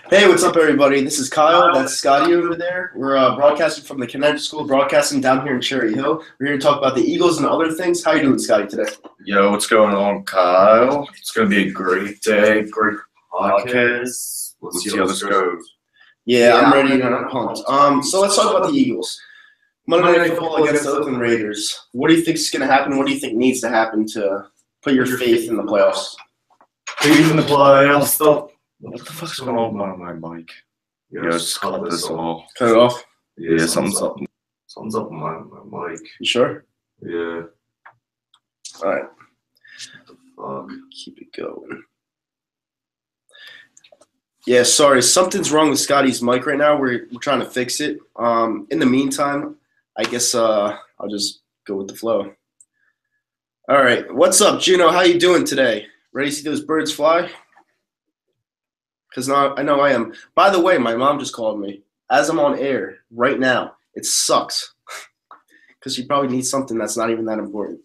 Hey, what's up, everybody? This is Kyle. That's Scotty over there. We're broadcasting from the Connecticut School of Broadcasting down here in Cherry Hill. We're here to talk about the Eagles and other things. How you doing, Scotty, today? Yo, what's going on, Kyle? It's going to be a great day, great podcast. Let's see how this goes. Yeah, I'm ready and I'm pumped. So let's talk about the Eagles. Monday Night Football against the Oakland Raiders. What do you think is going to happen? What do you think needs to happen to put your faith in the playoffs? Faith in the playoffs. What the fuck's going on with my mic? Yo, just cut this off. Cut it off? Yeah, something's up. Something's up with my mic. You sure? Yeah. All right. Fuck. Keep it going. Yeah, sorry. Something's wrong with Scotty's mic right now. We're trying to fix it. In the meantime, I guess I'll just go with the flow. All right. What's up, Juno? How you doing today? Ready to see those birds fly? Because now I know I am. By the way, my mom just called me as I'm on air right now. It sucks because she probably needs something that's not even that important.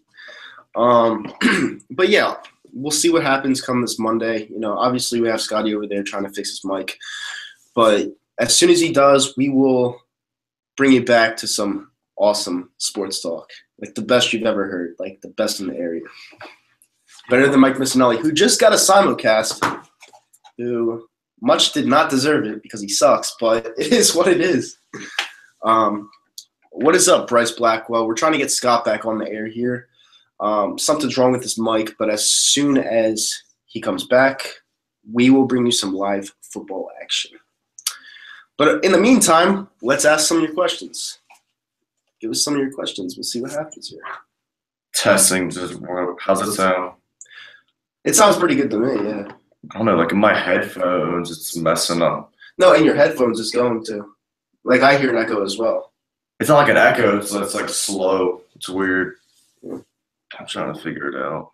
But yeah, we'll see what happens come this Monday. You know, obviously we have Scotty over there trying to fix his mic, but as soon as he does, we will bring you back to some awesome sports talk, like the best you've ever heard, like the best in the area. Better than Mike Missinelli, who just got a simulcast, who much did not deserve it because he sucks, but it is what it is. What is up, Bryce Blackwell? We're trying to get Scott back on the air here. Something's wrong with his mic, but as soon as he comes back, we will bring you some live football action. But in the meantime, let's ask some of your questions. Give us some of your questions. We'll see what happens here. Testing. How's it sound? It sounds pretty good to me, yeah. I don't know, like in my headphones, it's messing up. No, in your headphones it's going to. Like I hear an echo as well. It's not like an echo, so it's like slow. It's weird. I'm trying to figure it out.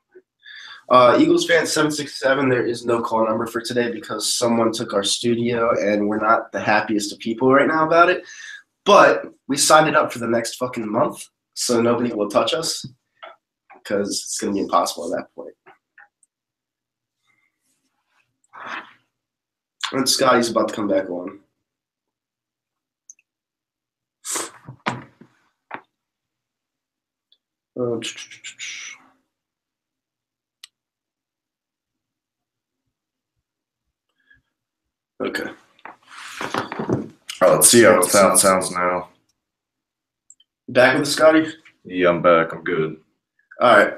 Eagles fan 767, there is no call number for today because someone took our studio and we're not the happiest of people right now about it. But we signed it up for the next fucking month, so nobody will touch us because it's going to be impossible at that point. And Scotty's about to come back on. Okay. All right, let's see how it sounds now. Back with the Scotty? Yeah, I'm back. I'm good. All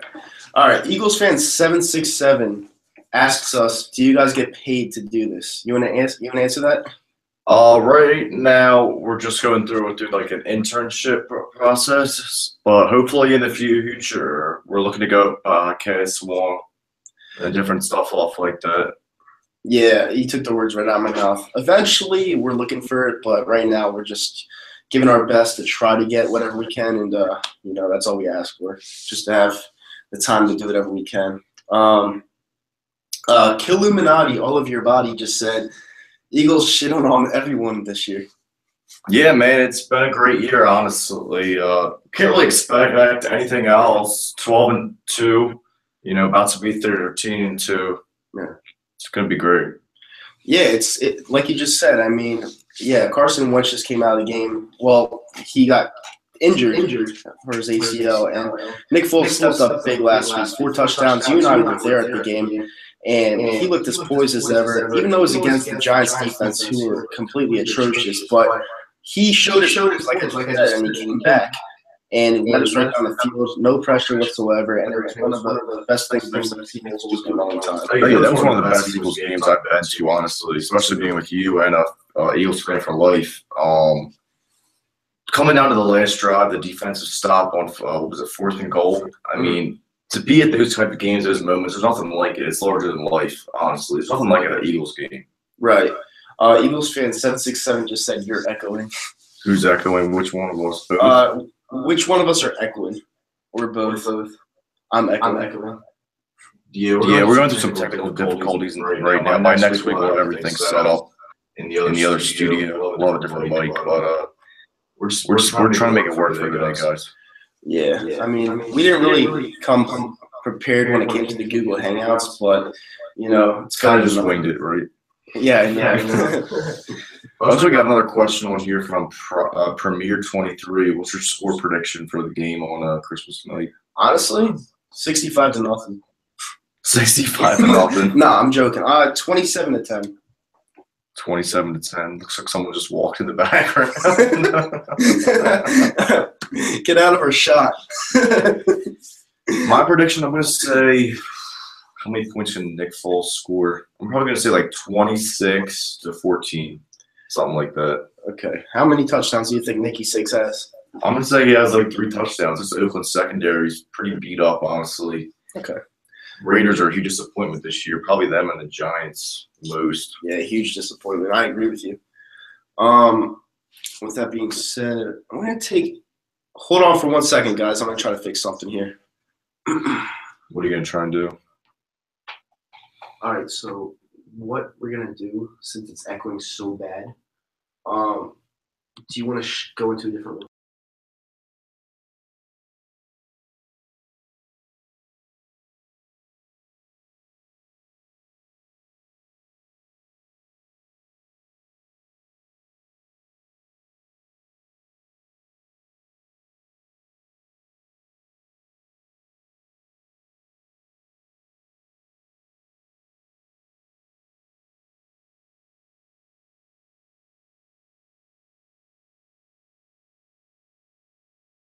right. Eagles fan 767 asks us, do you guys get paid to do this? You want to answer that? Right now, we're just going through like an internship process, but hopefully in the future, we're looking to go podcasts more and different stuff off like that. Yeah, you took the words right out of my mouth. Eventually, we're looking for it, but right now, we're just giving our best to try to get whatever we can, and that's all we ask for, just to have the time to do whatever we can. Killuminati, all of your body just said, Eagles shit on everyone this year. Yeah, man, it's been a great year, honestly. Can't really expect anything else. 12-2, about to be 13-2. Yeah. It's going to be great. Yeah, it's like you just said. I mean, yeah, Carson Wentz just came out of the game. Well, he got injured for his ACL, and Nick Foles stepped up big last week. 4 touchdowns. You and I were there at the game. And he looked as poised as ever, even though it was against the Giants defense, who were completely atrocious. But he showed it like and he came back. And it led us right down the field, no pressure whatsoever. And it was one of the best things we've seen in a long time. Oh, yeah, that was one of the best Eagles games I've been to, honestly, especially being with you and a Eagles fan for life. Coming down to the last drive, the defensive stop on, 4th and goal? I mean, to be at those type of games, those moments, there's nothing like it. It's larger than life, honestly. There's nothing like an Eagles game. Right. Eagles fan 767 just said you're echoing. Who's echoing? Which one of us? Both? Which one of us are echoing? Or both? I'm echoing. Yeah, we're going through some technical difficulties right now. By next week, we'll have everything set up in the other studio. We'll have a different mic, but we're trying to make it work for today, guys. Yeah, I mean, we didn't really come prepared when it came to the Google Hangouts, but, it's kind of just winged it, right? Yeah, I know. I also got another question on here from Premier 23. What's your score prediction for the game on Christmas night? Honestly, 65-0. 65-0. Nah, I'm joking. 27-10. 27-10. Looks like someone just walked in the background. Get out of our shot. My prediction, I'm going to say, how many points can Nick Foles score? I'm probably going to say like 26-14, something like that. Okay. How many touchdowns do you think Nicky Six has? I'm going to say he has like 3 touchdowns. This Oakland secondary is pretty beat up, honestly. Okay. Raiders are a huge disappointment this year. Probably them and the Giants most. Yeah, huge disappointment. I agree with you. With that being said, I'm going to take – hold on for 1 second, guys. I'm going to try to fix something here. What are you going to try and do? All right, so what we're going to do, since it's echoing so bad, do you want to go into a different room?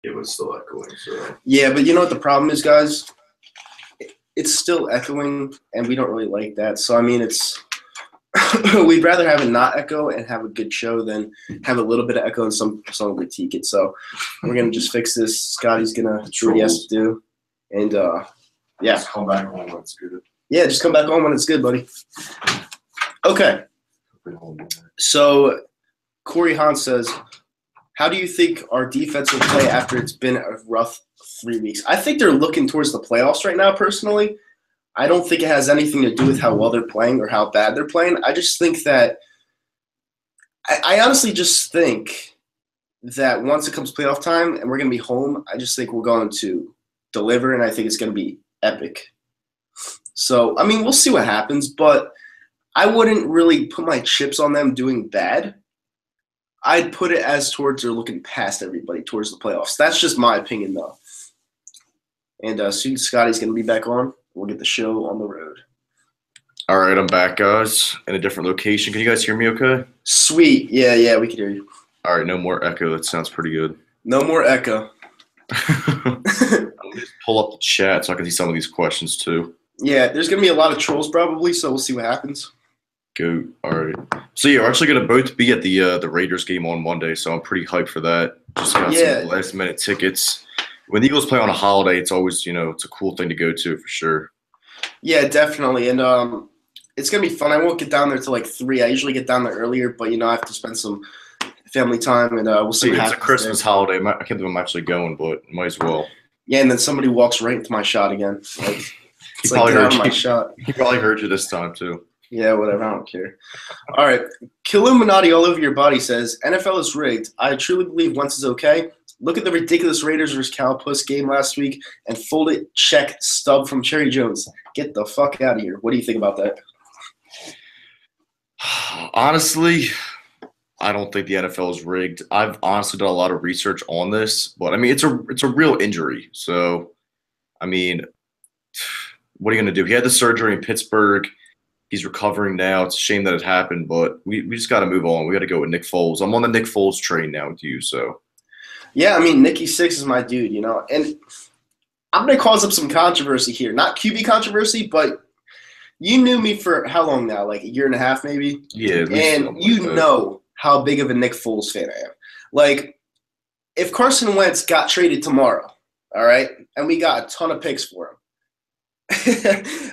It was still echoing, so. Yeah, but you know what the problem is, guys? It's still echoing, and we don't really like that. So, I mean, it's we'd rather have it not echo and have a good show than have a little bit of echo and someone critique it. So, we're going to just fix this. Scotty's going to do what he has to do. And, yeah. Just come back on when it's good. Yeah, just come back on when it's good, buddy. Okay. So, Corey Hahn says, how do you think our defense will play after it's been a rough 3 weeks? I think they're looking towards the playoffs right now, personally. I don't think it has anything to do with how well they're playing or how bad they're playing. I just think that I honestly just think that once it comes playoff time and we're going to be home, I just think we're going to deliver, and I think it's going to be epic. So, I mean, we'll see what happens, but I wouldn't really put my chips on them doing bad. I'd put it as towards they're looking past everybody towards the playoffs. That's just my opinion, though. And soon Scotty's going to be back on. We'll get the show on the road. All right, I'm back, guys, in a different location. Can you guys hear me okay? Sweet. Yeah, we can hear you. All right, no more echo. That sounds pretty good. No more echo. I'm going to pull up the chat so I can see some of these questions, too. Yeah, there's going to be a lot of trolls probably, so we'll see what happens. Go. All right. So, yeah, we're actually going to both be at the Raiders game on Monday, so I'm pretty hyped for that. Just got some last-minute tickets. When the Eagles play on a holiday, it's always, it's a cool thing to go to for sure. Yeah, definitely. And it's going to be fun. I won't get down there till like 3. I usually get down there earlier, but, I have to spend some family time, and we'll see what happens. It's a Christmas holiday. I can't believe I'm actually going, but might as well. Yeah, and then somebody walks right into my shot again. Like, he probably heard my shot. He probably heard you this time, too. Yeah, whatever. I don't care. All right. Killuminati all over your body says, NFL is rigged. I truly believe Wentz is okay. Look at the ridiculous Raiders versus Cowpuss game last week and fold it check stub from Cherry Jones. Get the fuck out of here. What do you think about that? Honestly, I don't think the NFL is rigged. I've honestly done a lot of research on this, but I mean it's a real injury. So, I mean, what are you going to do? He had the surgery in Pittsburgh. He's recovering now. It's a shame that it happened, but we just got to move on. We got to go with Nick Foles. I'm on the Nick Foles train now with you, so. Yeah, I mean, Nicky Six is my dude, and I'm going to cause up some controversy here. Not QB controversy, but you knew me for how long now? Like a year and a half, maybe? Yeah. And you know how big of a Nick Foles fan I am. Like, if Carson Wentz got traded tomorrow, all right, and we got a ton of picks for him,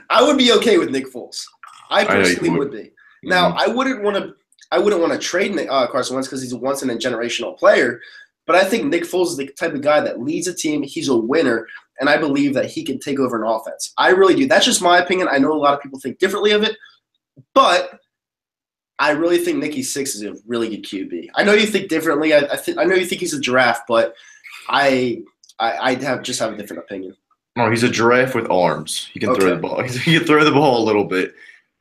I would be okay with Nick Foles. I personally would be. Mm-hmm. Now, I wouldn't want to trade Carson Wentz because he's a once-in-a-generational player, but I think Nick Foles is the type of guy that leads a team. He's a winner, and I believe that he can take over an offense. I really do. That's just my opinion. I know a lot of people think differently of it, but I really think Nicky Six is a really good QB. I know you think differently. I know you think he's a giraffe, but I just have a different opinion. No, he's a giraffe with arms. He can throw the ball. He can throw the ball a little bit.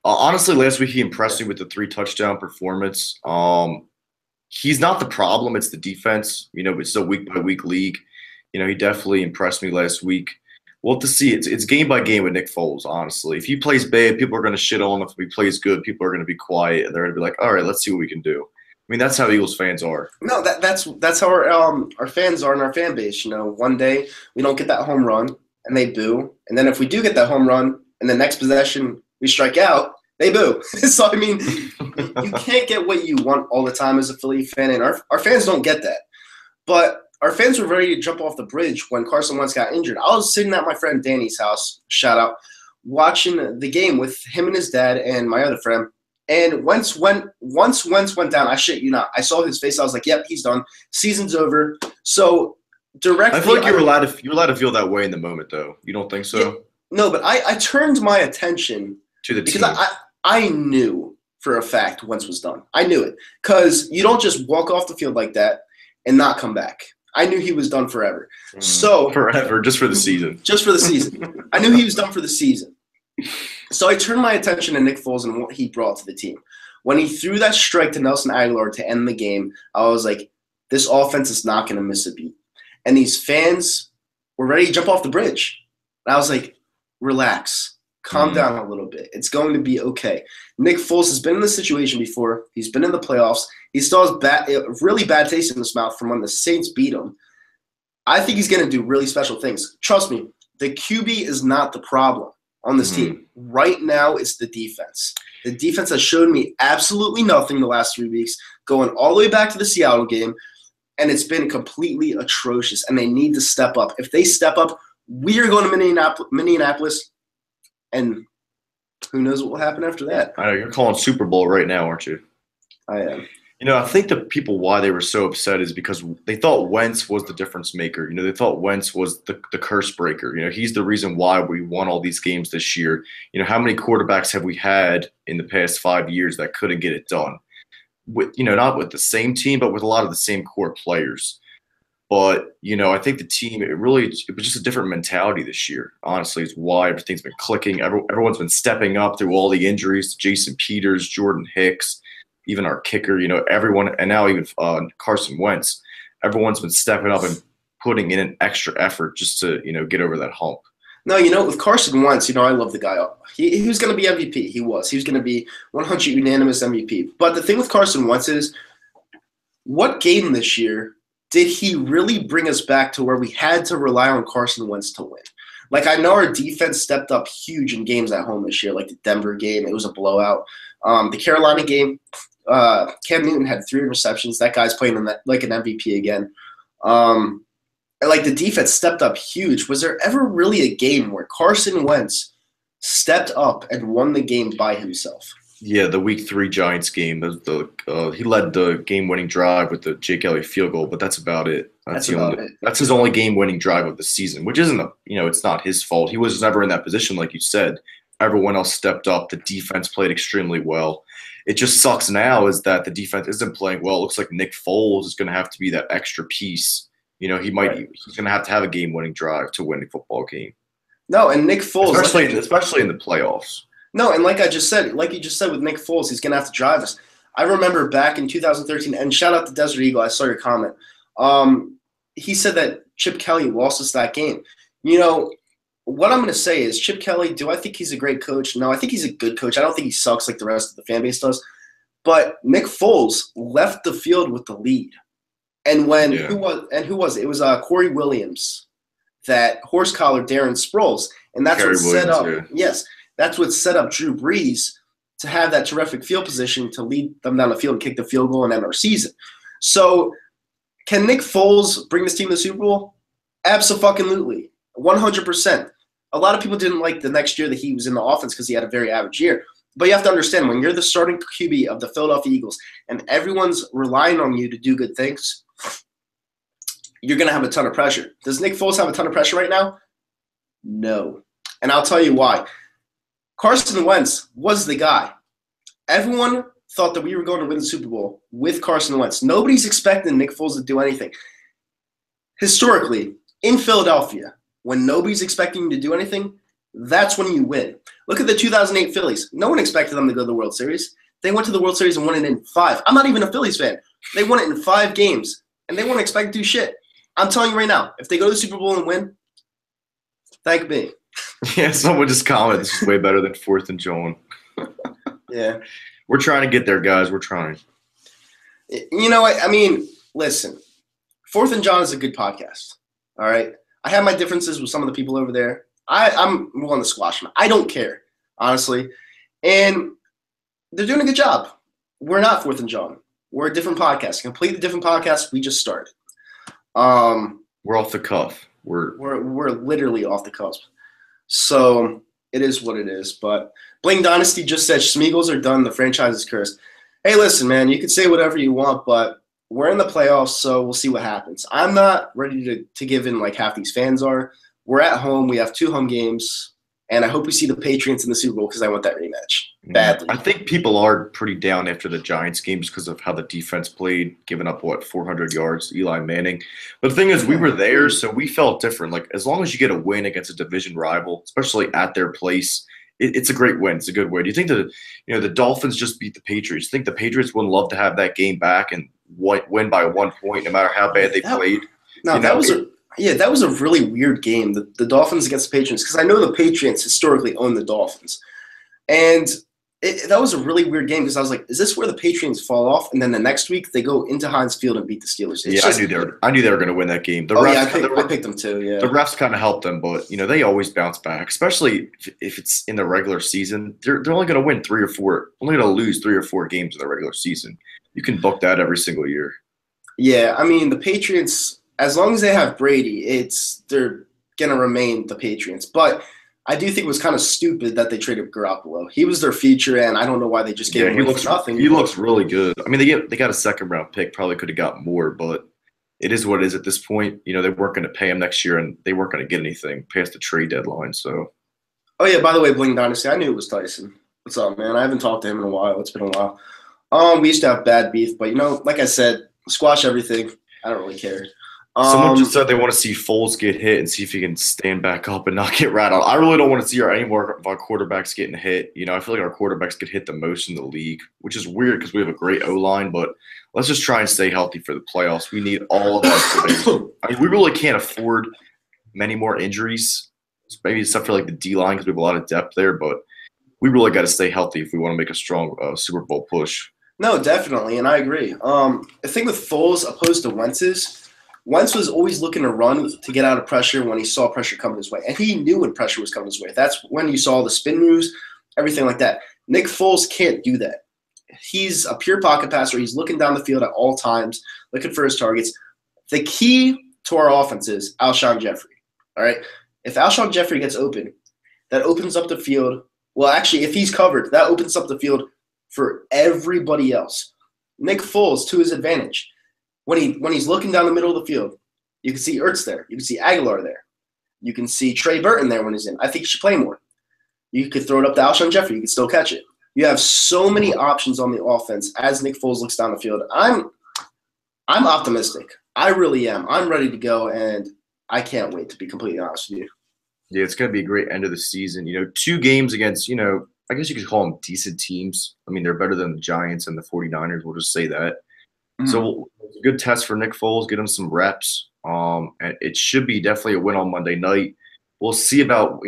Honestly, last week he impressed me with the 3 touchdown performance. He's not the problem; it's the defense. It's a week by week league. He definitely impressed me last week. We'll have to see. It's game by game with Nick Foles. Honestly, if he plays bad, people are going to shit on him. If he plays good, people are going to be quiet and they're going to be like, "All right, let's see what we can do." I mean, that's how Eagles fans are. No, that's how our fans are in our fan base. One day we don't get that home run and they boo, and then if we do get that home run and the next possession we strike out, they boo. So I mean, you can't get what you want all the time as a Philly fan, and our fans don't get that. But our fans were ready to jump off the bridge when Carson Wentz got injured. I was sitting at my friend Danny's house, shout out, watching the game with him and his dad and my other friend. And once Wentz went down, I shit you not, I saw his face. I was like, "Yep, he's done. Season's over." So directly, I feel like you're allowed to feel that way in the moment, though. You don't think so? Yeah, no, but I turned my attention to the because team. I knew for a fact Wentz was done. I knew it because you don't just walk off the field like that and not come back. I knew he was done forever. So forever, just for the season. Just for the season. I knew he was done for the season. So I turned my attention to Nick Foles and what he brought to the team. When he threw that strike to Nelson Aguilar to end the game, I was like, this offense is not going to miss a beat. And these fans were ready to jump off the bridge. And I was like, relax. Calm down a little bit. It's going to be okay. Nick Foles has been in this situation before. He's been in the playoffs. He still has really bad taste in his mouth from when the Saints beat him. I think he's going to do really special things. Trust me, the QB is not the problem on this team. Right now, it's the defense. The defense has shown me absolutely nothing the last 3 weeks, going all the way back to the Seattle game, and it's been completely atrocious, and they need to step up. If they step up, we are going to Minneapolis, and who knows what will happen after that. I know, you're calling Super Bowl right now, aren't you? I am. I think the people why they were so upset is because they thought Wentz was the difference maker. They thought Wentz was the curse breaker. He's the reason why we won all these games this year. How many quarterbacks have we had in the past 5 years that couldn't get it done? Not with the same team, but with a lot of the same core players. But, I think the team, it was just a different mentality this year, honestly, is why everything's been clicking. Everyone's been stepping up through all the injuries. Jason Peters, Jordan Hicks, even our kicker, everyone, and now even Carson Wentz, everyone's been stepping up and putting in an extra effort just to, get over that hump. No, with Carson Wentz, I love the guy. He was going to be MVP. He was. He was going to be 100 unanimous MVP. But the thing with Carson Wentz is, what game this year did he really bring us back to where we had to rely on Carson Wentz to win? Like, I know our defense stepped up huge in games at home this year, like the Denver game. It was a blowout. The Carolina game, Cam Newton had 3 interceptions. That guy's playing like an MVP again. Like, the defense stepped up huge. Was there ever really a game where Carson Wentz stepped up and won the game by himself? Yeah, the Week 3 Giants game. He led the game-winning drive with the Jake Elliott field goal, but that's about it. That's his only game-winning drive of the season, which isn't it's not his fault. He was never in that position, like you said. Everyone else stepped up. The defense played extremely well. It just sucks now is that the defense isn't playing well. It looks like Nick Foles is going to have to be that extra piece. He's going to have a game-winning drive to win a football game. No, and Nick Foles, especially in the playoffs. No, and like you just said with Nick Foles, he's going to have to drive us. I remember back in 2013, and shout out to Desert Eagle, I saw your comment. He said that Chip Kelly lost us that game. What I'm going to say is Chip Kelly, do I think he's a great coach? No, I think he's a good coach. I don't think he sucks like the rest of the fan base does. But Nick Foles left the field with the lead. And who was it? It was Corey Williams that horse-collared Darren Sproles. And that's what set up – yes. That's what set up Drew Brees to have that terrific field position to lead them down the field and kick the field goal and end our season. So can Nick Foles bring this team to the Super Bowl? Abso-fucking-lutely. 100%. A lot of people didn't like the next year that he was in the offense because he had a very average year. But you have to understand, when you're the starting QB of the Philadelphia Eagles and everyone's relying on you to do good things, you're going to have a ton of pressure. Does Nick Foles have a ton of pressure right now? No. And I'll tell you why. Carson Wentz was the guy. Everyone thought that we were going to win the Super Bowl with Carson Wentz. Nobody's expecting Nick Foles to do anything. Historically, in Philadelphia, when nobody's expecting him to do anything, That's when you win. Look at the 2008 Phillies. No one expected them to go to the World Series. They went to the World Series and won it in 5. I'm not even a Phillies fan. They won it in 5 games, and they weren't expected to do shit. I'm telling you right now, if they go to the Super Bowl and win, thank me. Yeah, someone just commented, this is way better than 4th and John. Yeah. We're trying to get there, guys. We're trying. You know what? I mean, listen, 4th and John is a good podcast, all right? I have my differences with some of the people over there. I'm more on the squash. I don't care, honestly. And they're doing a good job. We're not 4th and John. We're a different podcast, a completely different podcast. We just started. We're off the cuff. We're literally off the cusp. So it is what it is. But Bling Dynasty just said Smeagol's are done. The franchise is cursed. Hey, listen, man, you can say whatever you want, but we're in the playoffs, so we'll see what happens. I'm not ready to give in like half these fans are. We're at home. We have 2 home games, and I hope we see the Patriots in the Super Bowl because I want that rematch badly. I think people are pretty down after the Giants game just because of how the defense played, giving up, 400 yards to Eli Manning. But the thing is, we were there, so we felt different. Like, as long as you get a win against a division rival, especially at their place, it's a great win. It's a good win. Do you think the Dolphins just beat the Patriots? Do you think the Patriots would love to have that game back and win by 1 point no matter how bad they played? No, that was a really weird game, the Dolphins against the Patriots, because I know the Patriots historically own the Dolphins. And that was a really weird game because I was like, is this where the Patriots fall off? And then the next week they go into Heinz Field and beat the Steelers. I knew they were going to win that game. I picked them too, yeah. The refs kind of helped them, but, they always bounce back, especially if it's in the regular season. They're only going to win 3 or 4, only going to lose 3 or 4 games in the regular season. You can book that every single year. Yeah, I mean, the Patriots, as long as they have Brady, they're going to remain the Patriots. But I do think it was kind of stupid that they traded Garoppolo. He was their future, and I don't know why they just gave him nothing. He looks really good. I mean, they got a 2nd-round pick. Probably could have got more, but it is what it is at this point. They weren't going to pay him next year, and they weren't going to get anything past the trade deadline. So. Oh, yeah, by the way, Bling Dynasty, I knew it was Tyson. What's up, man? I haven't talked to him in a while. It's been a while. We used to have bad beef, but, like I said, squash everything. I don't really care. Someone just said they want to see Foles get hit and see if he can stand back up and not get rattled. I really don't want to see any more of our quarterbacks getting hit. I feel like our quarterbacks get hit the most in the league, which is weird because we have a great O-line, but let's just try and stay healthy for the playoffs. We need all of our players. I mean, we really can't afford many more injuries, maybe except for like the D-line because we have a lot of depth there, but we really got to stay healthy if we want to make a strong Super Bowl push. No, definitely, and I agree. The thing with Foles opposed to Wentz was always looking to run to get out of pressure when he saw pressure coming his way. And he knew when pressure was coming his way. That's when you saw the spin moves, everything like that. Nick Foles can't do that. He's a pure pocket passer. He's looking down the field at all times, looking for his targets. The key to our offense is Alshon Jeffrey. All right? If Alshon Jeffrey gets open, that opens up the field. Well, actually, if he's covered, that opens up the field for everybody else. Nick Foles, to his advantage. When he's looking down the middle of the field, you can see Ertz there. You can see Aguilar there. You can see Trey Burton there when he's in. I think he should play more. You could throw it up to Alshon Jeffrey. You can still catch it. You have so many options on the offense as Nick Foles looks down the field. I'm optimistic. I really am. I'm ready to go, and I can't wait, to be completely honest with you. Yeah, it's going to be a great end of the season. 2 games against, I guess you could call them decent teams. I mean, they're better than the Giants and the 49ers. We'll just say that. So it's a good test for Nick Foles, get him some reps. And it should be definitely a win on Monday night. We'll see about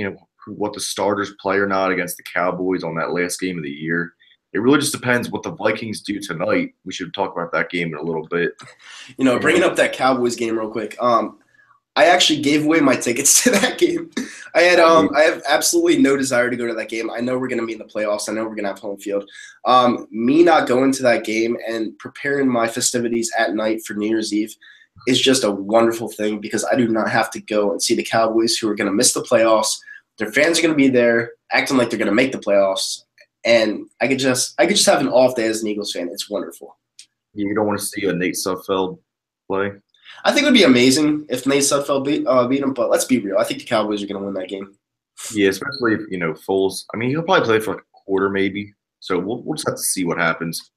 what the starters play or not against the Cowboys on that last game of the year. It really just depends what the Vikings do tonight. We should talk about that game in a little bit. Bringing up that Cowboys game real quick. I actually gave away my tickets to that game. I have absolutely no desire to go to that game. I know we're going to be in the playoffs. I know we're going to have home field. Me not going to that game and preparing my festivities at night for New Year's Eve is just a wonderful thing because I do not have to go and see the Cowboys who are going to miss the playoffs. Their fans are going to be there acting like they're going to make the playoffs. And I could just have an off day as an Eagles fan. It's wonderful. You don't want to see a Nate Sudfeld play? I think it would be amazing if Nate Sudfeld beat him, but let's be real. I think the Cowboys are going to win that game. Yeah, especially if, Foles. I mean, he'll probably play for like a quarter maybe. So we'll just have to see what happens.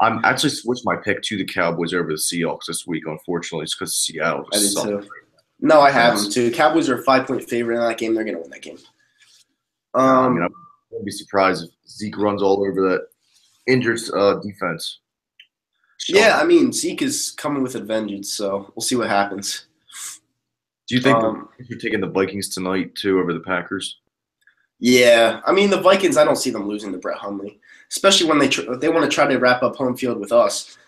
I'm actually switched my pick to the Cowboys over the Seahawks this week, unfortunately. It's because Seattle just sucked. No, I have them too. Cowboys are a 5-point favorite in that game. They're going to win that game. I mean, I wouldn't be surprised if Zeke runs all over that injured defense. Yeah, I mean, Zeke is coming with a vengeance, so we'll see what happens. Do you think you're taking the Vikings tonight too over the Packers? Yeah, I mean the Vikings. I don't see them losing to Brett Hundley, especially when they want to try to wrap up home field with us.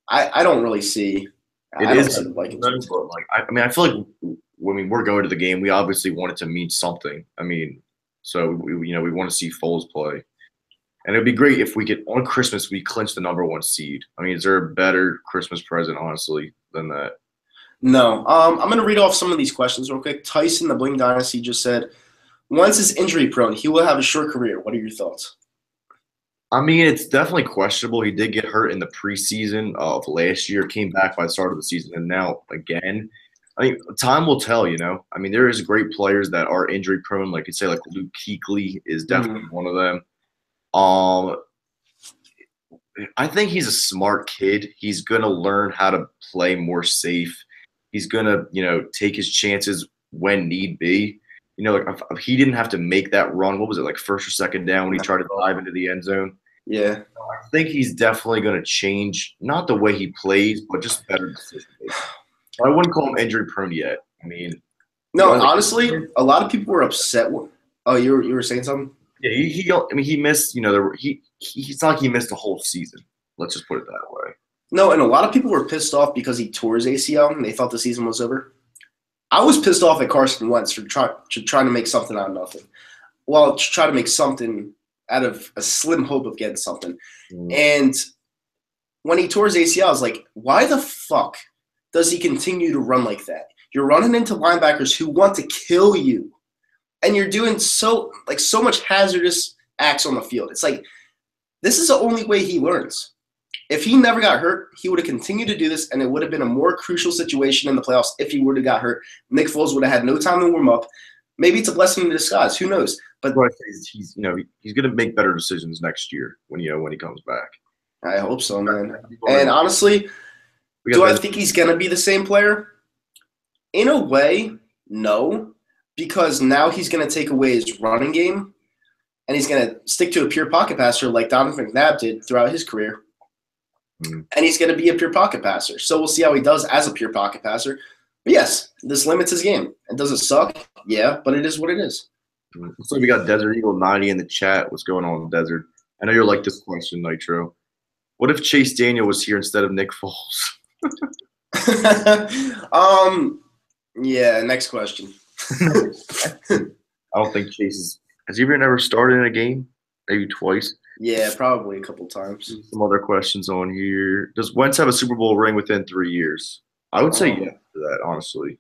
I don't really see. I don't see the Vikings. But like, I mean, I feel like when we're going to the game, we obviously want it to mean something. I mean, so we want to see Foles play, and it'd be great if we get on Christmas we clinch the #1 seed. I mean, is there a better Christmas present, honestly, than that? No. I'm going to read off some of these questions real quick. Tyson, the Bling Dynasty, just said, once he's injury prone, he will have a short career. What are your thoughts? I mean, it's definitely questionable. He did get hurt in the preseason of last year, came back by the start of the season, and now again. I mean, time will tell, I mean, there is great players that are injury prone. Like you say, like Luke Kuechly is definitely one of them. I think he's a smart kid. He's going to learn how to play more safe. He's going to, take his chances when need be. Like if he didn't have to make that run, what was it, like first or second down when he tried to dive into the end zone? Yeah. I think he's definitely going to change, not the way he plays, but just better decision making. I wouldn't call him injury prone yet. I mean, no, honestly, a lot of people were upset. Oh, you were saying something? Yeah, he missed. He's not like he missed the whole season. Let's just put it that way. No, and a lot of people were pissed off because he tore his ACL and they thought the season was over. I was pissed off at Carson Wentz for trying to make something out of nothing. Well, to try to make something out of a slim hope of getting something. And when he tore his ACL, I was like, why the fuck does he continue to run like that? You're running into linebackers who want to kill you. And you're doing so much hazardous acts on the field. It's like, this is the only way he learns. If he never got hurt, he would have continued to do this, and it would have been a more crucial situation in the playoffs if he would have got hurt. Nick Foles would have had no time to warm up. Maybe it's a blessing in disguise. Who knows? But he's going to make better decisions next year when he comes back. I hope so, man. And honestly, do I think he's going to be the same player? In a way, no, because now he's going to take away his running game, and he's going to stick to a pure pocket passer like Donovan McNabb did throughout his career. And he's going to be a pure pocket passer. So we'll see how he does as a pure pocket passer. But yes, this limits his game. And does it suck? Yeah, but it is what it is. So we got Desert Eagle 90 in the chat. What's going on, Desert? I know you're like this question, Nitro. What if Chase Daniel was here instead of Nick Foles? Yeah, next question. I don't think Chase has he ever started in a game? Maybe twice. Yeah, probably a couple times. Some other questions on here. Does Wentz have a Super Bowl ring within 3 years? I would say yes to that, honestly.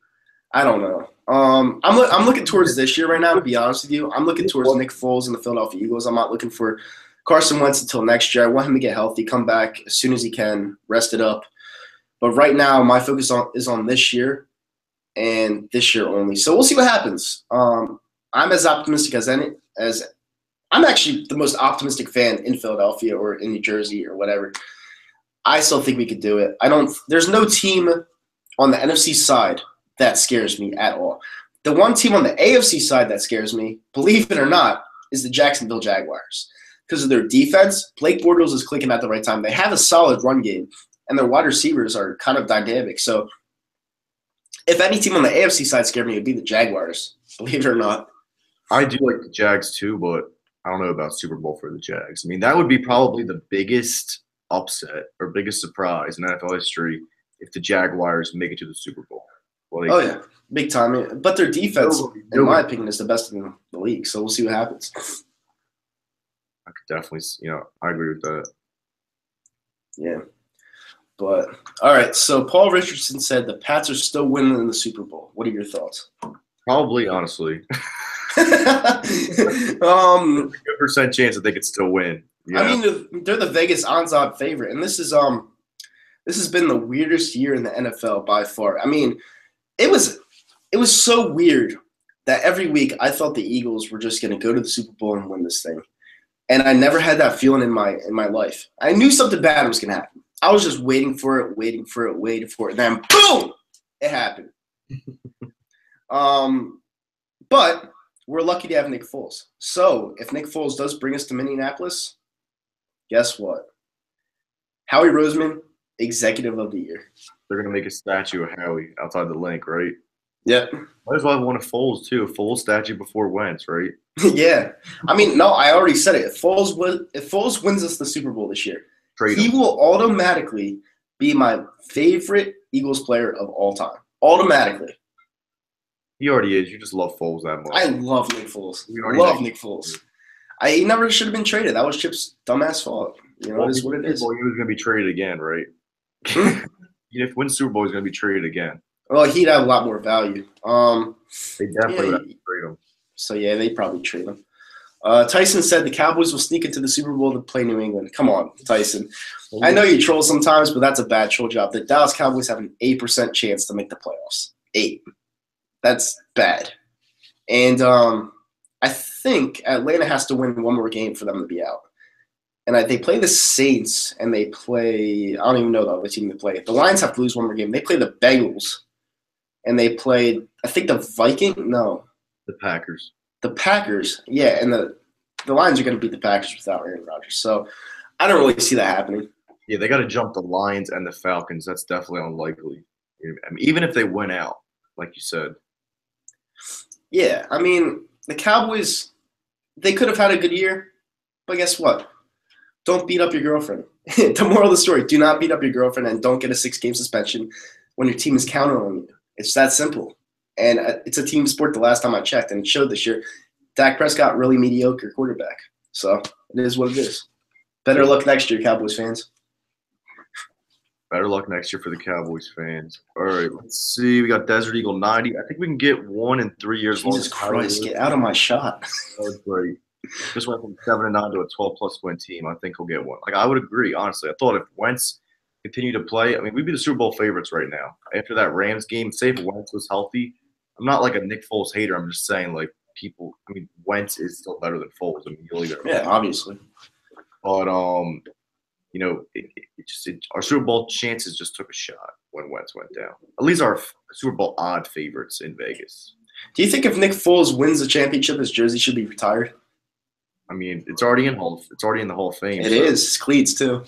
I don't know. I'm looking towards this year right now, to be honest with you. I'm looking towards Nick Foles and the Philadelphia Eagles. I'm not looking for Carson Wentz until next year. I want him to get healthy, come back as soon as he can, rest it up. But right now, my focus is on this year and this year only. So we'll see what happens. I'm as optimistic as I'm actually the most optimistic fan in Philadelphia or in New Jersey or whatever. I still think we could do it. There's no team on the NFC side that scares me at all. The one team on the AFC side that scares me, believe it or not, is the Jacksonville Jaguars. Because of their defense, Blake Bortles is clicking at the right time. They have a solid run game, and their wide receivers are kind of dynamic. So if any team on the AFC side scared me, it would be the Jaguars, believe it or not. I do like the Jags too, but I don't know about Super Bowl for the Jags. I mean, that would be probably the biggest upset or biggest surprise in NFL history if the Jaguars make it to the Super Bowl. Oh, yeah. Big time. But their defense, in my opinion, is the best in the league. So we'll see what happens. I could definitely, I agree with that. Yeah. But, all right. So Paul Richardson said the Pats are still winning in the Super Bowl. What are your thoughts? Probably, honestly. Good percent chance that they could still win. Yeah. I mean, they're the Vegas odds-on favorite, and this has been the weirdest year in the NFL by far. I mean, it was so weird that every week I thought the Eagles were just going to go to the Super Bowl and win this thing, and I never had that feeling in my life. I knew something bad was going to happen. I was just waiting for it, and then boom, it happened. But we're lucky to have Nick Foles. So if Nick Foles does bring us to Minneapolis, guess what? Howie Roseman, Executive of the Year. They're gonna make a statue of Howie outside the link, right? Yep. Might as well have one of Foles too. A Foles statue before Wentz, right? Yeah. I mean, no, I already said it. If Foles wins us the Super Bowl this year, Trade he him. will automatically be my favorite Eagles player of all time. Automatically. He already is. You just love Foles that much. I love Nick Foles. We already Love know. Nick Foles. He never should have been traded. That was Chip's dumbass fault. You know, it is what it is. He was gonna be traded again, right? If wins Super Bowl, he's gonna be traded again. Well, he'd have a lot more value. They definitely would have to trade him. So yeah, they probably trade him. Tyson said the Cowboys will sneak into the Super Bowl to play New England. Come on, Tyson. I know you troll sometimes, but that's a bad troll job. The Dallas Cowboys have an 8% chance to make the playoffs. 8. That's bad. And I think Atlanta has to win one more game for them to be out. And they play the Saints, and they play – I don't even know the other team they play. The Lions have to lose one more game. They play the Bengals, and they played – I think the Vikings – no. The Packers. The Packers, yeah, and the Lions are going to beat the Packers without Aaron Rodgers. So I don't really see that happening. Yeah, they got to jump the Lions and the Falcons. That's definitely unlikely. I mean, even if they win out, like you said. Yeah, I mean, the Cowboys, they could have had a good year, but guess what? Don't beat up your girlfriend. The moral of the story, do not beat up your girlfriend and don't get a 6-game suspension when your team is counting on you. It's that simple. And it's a team sport the last time I checked, and it showed this year. Dak Prescott, really mediocre quarterback. So it is what it is. Better luck next year, Cowboys fans. Better luck next year for the Cowboys fans. All right, let's see. We got Desert Eagle 90. I think we can get 1 in 3 years. Jesus Christ, get out of my shot. That was great. Just went from 7-9 to a 12-plus win team. I think he'll get one. Like, I would agree, honestly. I thought if Wentz continued to play, I mean, we'd be the Super Bowl favorites right now. After that Rams game, say if Wentz was healthy, I'm not like a Nick Foles hater. I'm just saying, like, Wentz is still better than Foles. I mean, you'll either. Yeah, obviously. But, our Super Bowl chances just took a shot when Wentz went down. At least our Super Bowl odd favorites in Vegas. Do you think if Nick Foles wins the championship, his jersey should be retired? I mean, it's already in the Hall of Fame. It is. His cleats, too.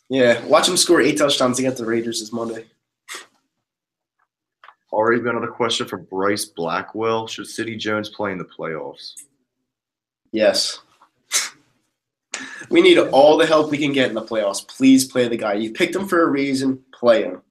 Yeah, watch him score 8 touchdowns against the Raiders this Monday. All right, we got another question for Bryce Blackwell. Should Sidney Jones play in the playoffs? Yes. We need all the help we can get in the playoffs. Please play the guy. You picked him for a reason. Play him.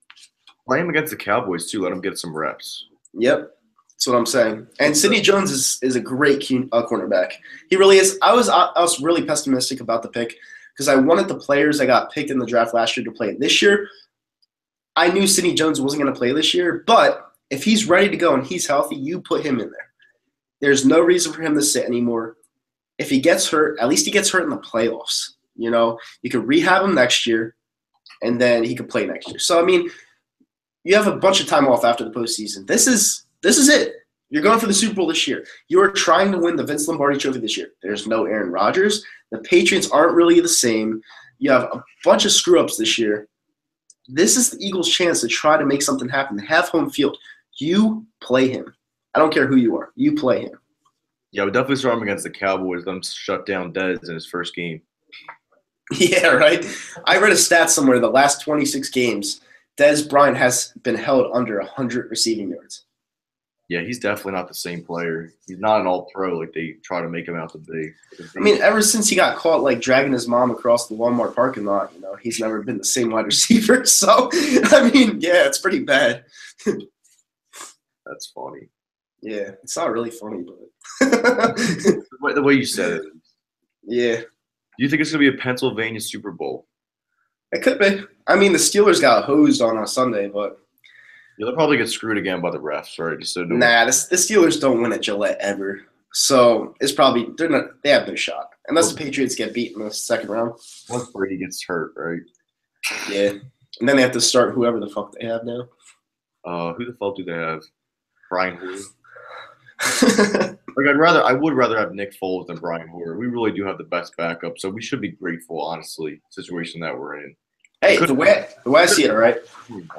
Play him against the Cowboys, too. Let him get some reps. Yep. That's what I'm saying. And Sidney Jones is a great cornerback. He really is. I was really pessimistic about the pick because I wanted the players that got picked in the draft last year to play this year. I knew Sidney Jones wasn't going to play this year, but if he's ready to go and he's healthy, you put him in there. There's no reason for him to sit anymore. If he gets hurt, at least he gets hurt in the playoffs. You know, you could rehab him next year, and then he could play next year. So, I mean, you have a bunch of time off after the postseason. This is it. You're going for the Super Bowl this year. You are trying to win the Vince Lombardi Trophy this year. There's no Aaron Rodgers. The Patriots aren't really the same. You have a bunch of screw-ups this year. This is the Eagles' chance to try to make something happen, to have home field. You play him. I don't care who you are. You play him. Yeah, we definitely saw him against the Cowboys. Let him shut down Dez in his first game. Yeah, right? I read a stat somewhere. The last 26 games, Dez Bryant has been held under 100 receiving yards. Yeah, he's definitely not the same player. He's not an all-pro like they try to make him out to be. I mean, ever since he got caught, like, dragging his mom across the Walmart parking lot, you know, he's never been the same wide receiver. So, I mean, yeah, it's pretty bad. That's funny. Yeah, it's not really funny, but The way you said it. Yeah. Do you think it's going to be a Pennsylvania Super Bowl? It could be. I mean, the Steelers got hosed on a Sunday, but They'll probably get screwed again by the refs, right? Just so the Steelers don't win at Gillette ever. So it's probably they have no shot. Unless the Patriots get beat in the second round. Once Brady gets hurt, right? Yeah. And then they have to start whoever the fuck they have now. Who the fuck do they have? Brian Hoyer. Like I would rather have Nick Foles than Brian Hoyer. We really do have the best backup, so we should be grateful, honestly, situation that we're in. Hey, the way I see it, all right?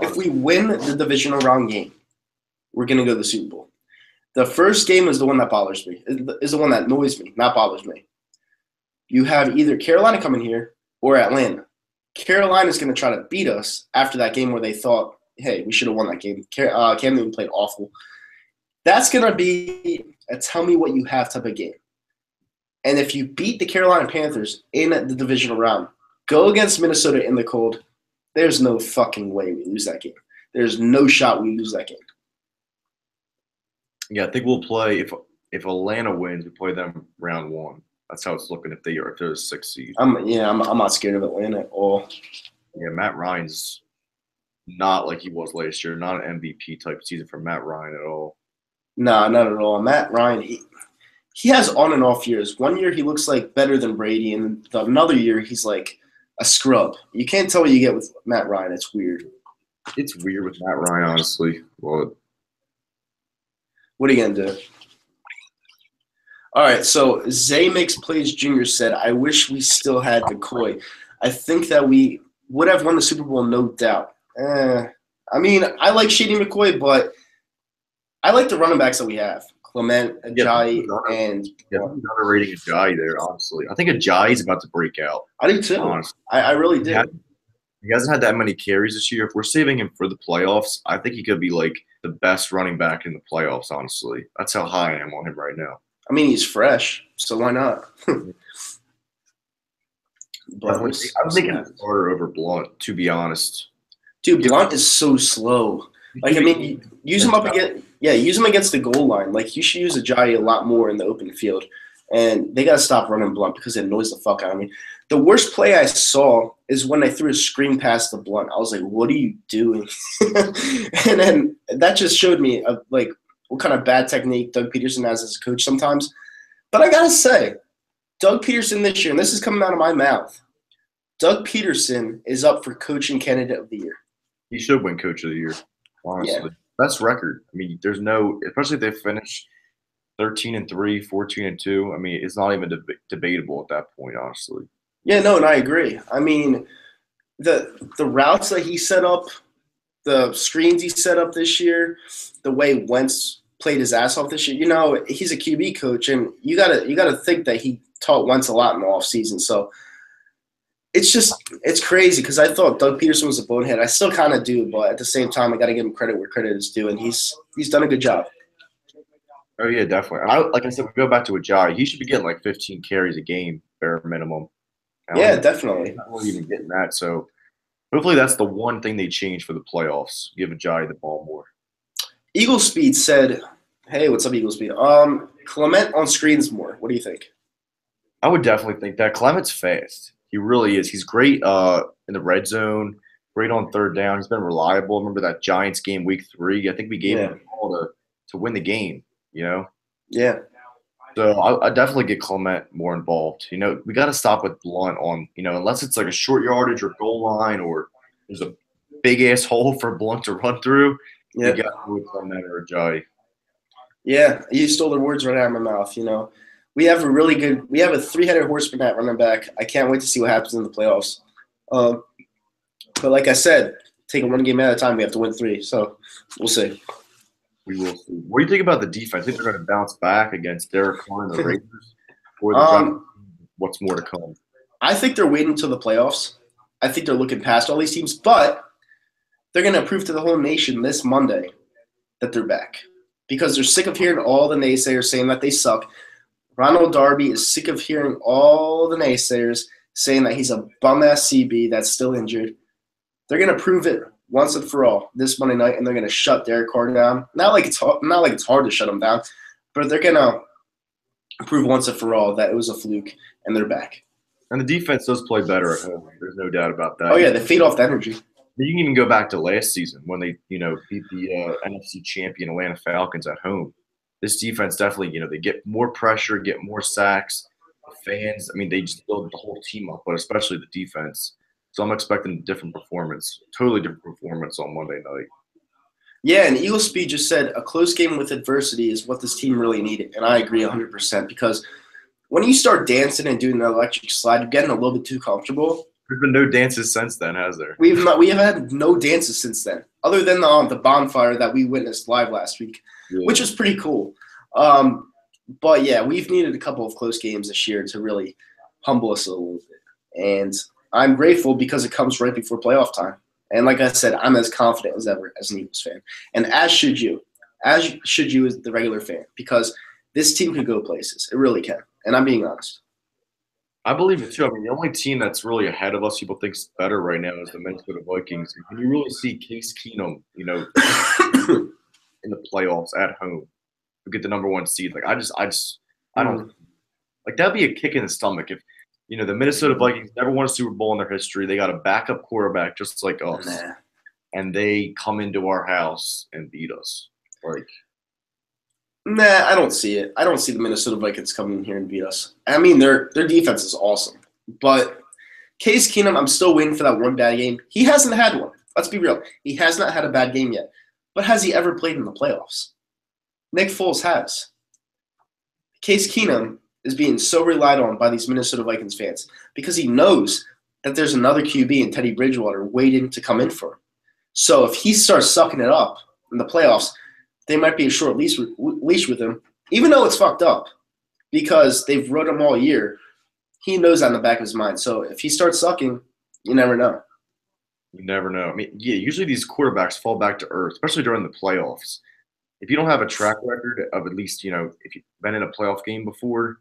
If we win the divisional round game, we're gonna go to the Super Bowl. The first game is the one that bothers me. Is the one that annoys me, not bothers me. You have either Carolina coming here or Atlanta. Carolina's going to try to beat us after that game where they thought, hey, we should have won that game. Cam Newton played awful. That's going to be a tell me what you have type of game. And if you beat the Carolina Panthers in the divisional round, go against Minnesota in the cold, there's no fucking way we lose that game. There's no shot we lose that game. Yeah, I think we'll play if Atlanta wins, we play them round 1. That's how it's looking if they're the 6th seed. I'm not scared of Atlanta at all. Yeah, Matt Ryan's not like he was last year. Not an MVP type season for Matt Ryan at all. Nah, not at all. Matt Ryan, he has on and off years. One year he looks like better than Brady, and another year he's like a scrub. You can't tell what you get with Matt Ryan. It's weird. It's weird with Matt Ryan, honestly. Well, what are you gonna do? All right, so Zay Makes Plays Jr. said, I wish we still had McCoy. I think that we would have won the Super Bowl, no doubt. I mean, I like Shady McCoy, but I like the running backs that we have. Clement, Ajayi, and – yeah, I'm underrating Ajayi there, honestly. I think Ajayi's about to break out. I do too. Honestly. I really do. He hasn't had that many carries this year. If we're saving him for the playoffs, I think he could be like the best running back in the playoffs, honestly. That's how high I am on him right now. I mean, he's fresh, so why not? But I would think he's harder over Blunt, to be honest. Dude, Blunt is so slow. Like, I mean, use him against the goal line. Like, you should use Ajayi a lot more in the open field. And they got to stop running Blunt because it annoys the fuck out of me. The worst play I saw is when they threw a screen past the Blunt. I was like, what are you doing? And then that just showed me, like, what kind of bad technique Doug Peterson has as a coach sometimes. But I got to say, Doug Peterson this year, and this is coming out of my mouth, Doug Peterson is up for coaching candidate of the year. He should win coach of the year, honestly. Yeah. Best record. I mean, there's no – especially if they finish 13-3, 14-2. I mean, it's not even debatable at that point, honestly. Yeah, no, and I agree. I mean, the routes that he set up, the screens he set up this year, the way Wentz played his ass off this year. You know, he's a QB coach, and you gotta think that he taught Wentz a lot in the offseason. So it's crazy because I thought Doug Peterson was a bonehead. I still kind of do, but at the same time, I got to give him credit where credit is due, and he's done a good job. Oh yeah, definitely. Like I said, we go back to Ajayi. He should be getting like 15 carries a game, bare minimum. Yeah, definitely. Not really even getting that. So hopefully that's the one thing they change for the playoffs. Give Ajayi the ball more. Eagle Speed said, "Hey, what's up, Eagle Speed? Clement on screens more. What do you think?" I would definitely think that Clement's fast. He really is. He's great in the red zone, great on third down. He's been reliable. Remember that Giants game week 3? I think we gave him the ball to win the game, you know? Yeah. So I definitely get Clement more involved. You know, we got to stop with Blunt on, you know, unless it's like a short yardage or goal line or there's a big-ass hole for Blunt to run through. Yeah. You got to do Clement or Ajayi. Yeah, you stole the words right out of my mouth, you know. We have a three-headed horseman at running back. I can't wait to see what happens in the playoffs. But like I said, taking one game at a time, we have to win 3. So we'll see. We will see. What do you think about the defense? I think they're going to bounce back against Derek Carr and the Raiders? Or what's more to come? I think they're waiting until the playoffs. I think they're looking past all these teams, but they're going to prove to the whole nation this Monday that they're back because they're sick of hearing all the naysayers saying that they suck. Ronald Darby is sick of hearing all the naysayers saying that he's a bum-ass CB that's still injured. They're going to prove it once and for all this Monday night, and they're going to shut Derek Carr down. Not like it's hard to shut him down, but they're going to prove once and for all that it was a fluke, and they're back. And the defense does play better at home. There's no doubt about that. Oh, yeah, they feed off the energy. You can even go back to last season when they, you know, beat the NFC champion Atlanta Falcons at home. This defense definitely, you know, they get more pressure, get more sacks. The fans, I mean, they just build the whole team up, but especially the defense. So I'm expecting a different performance, totally different performance on Monday night. Yeah, and Eagle Speed just said a close game with adversity is what this team really needed, and I agree 100% because when you start dancing and doing the electric slide, you're getting a little bit too comfortable. There's been no dances since then, has there? We have had no dances since then, other than the bonfire that we witnessed live last week, which was pretty cool. But yeah, we've needed a couple of close games this year to really humble us a little bit. And I'm grateful because it comes right before playoff time. And like I said, I'm as confident as ever as an Eagles fan. And as should you. As should you as the regular fan. Because this team could go places. It really can. And I'm being honest. I believe it too. I mean, the only team that's really ahead of us, people think is better right now, is the Minnesota Vikings. And you really see Case Keenum, in the playoffs at home, who get the number 1 seed. Like, I don't like that'd be a kick in the stomach if the Minnesota Vikings never won a Super Bowl in their history. They got a backup quarterback just like us, and they come into our house and beat us. Like, nah, I don't see it. I don't see the Minnesota Vikings coming in here and beat us. I mean, their defense is awesome. But Case Keenum, I'm still waiting for that one bad game. He hasn't had one. Let's be real. He has not had a bad game yet. But has he ever played in the playoffs? Nick Foles has. Case Keenum is being so relied on by these Minnesota Vikings fans because he knows that there's another QB in Teddy Bridgewater waiting to come in for him. So if he starts sucking it up in the playoffs, they might be a short leash with him, even though it's fucked up because they've rode him all year. He knows that in the back of his mind. So if he starts sucking, you never know. You never know. I mean, yeah, usually these quarterbacks fall back to earth, especially during the playoffs. If you don't have a track record of at least, if you've been in a playoff game before,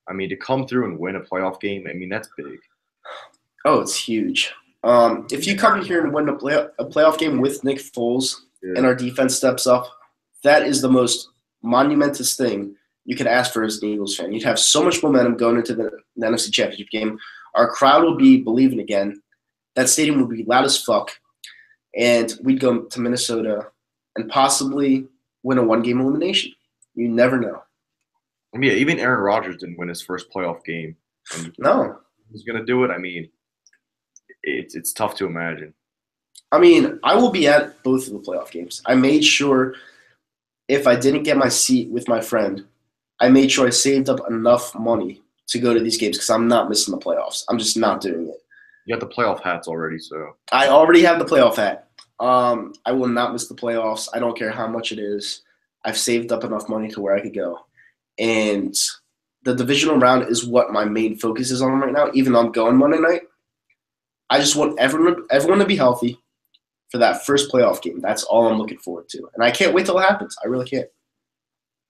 I mean, to come through and win a playoff game, I mean, that's big. Oh, it's huge. If you come in here and win a playoff game with Nick Foles and our defense steps up, that is the most monumentous thing you could ask for as an Eagles fan. You'd have so much momentum going into the NFC Championship game. Our crowd will be believing again. That stadium would be loud as fuck. And we'd go to Minnesota and possibly win a one-game elimination. You never know. I mean, even Aaron Rodgers didn't win his first playoff game. No. Who's going to do it? I mean, it's tough to imagine. I mean, I will be at both of the playoff games. I made sure if I didn't get my seat with my friend, I made sure I saved up enough money to go to these games because I'm not missing the playoffs. I'm just not doing it. You got the playoff hats already, so. I already have the playoff hat. I will not miss the playoffs. I don't care how much it is. I've saved up enough money to where I could go. And the divisional round is what my main focus is on right now, even though I'm going Monday night. I just want everyone to be healthy for that first playoff game. That's all I'm looking forward to. And I can't wait till it happens. I really can't.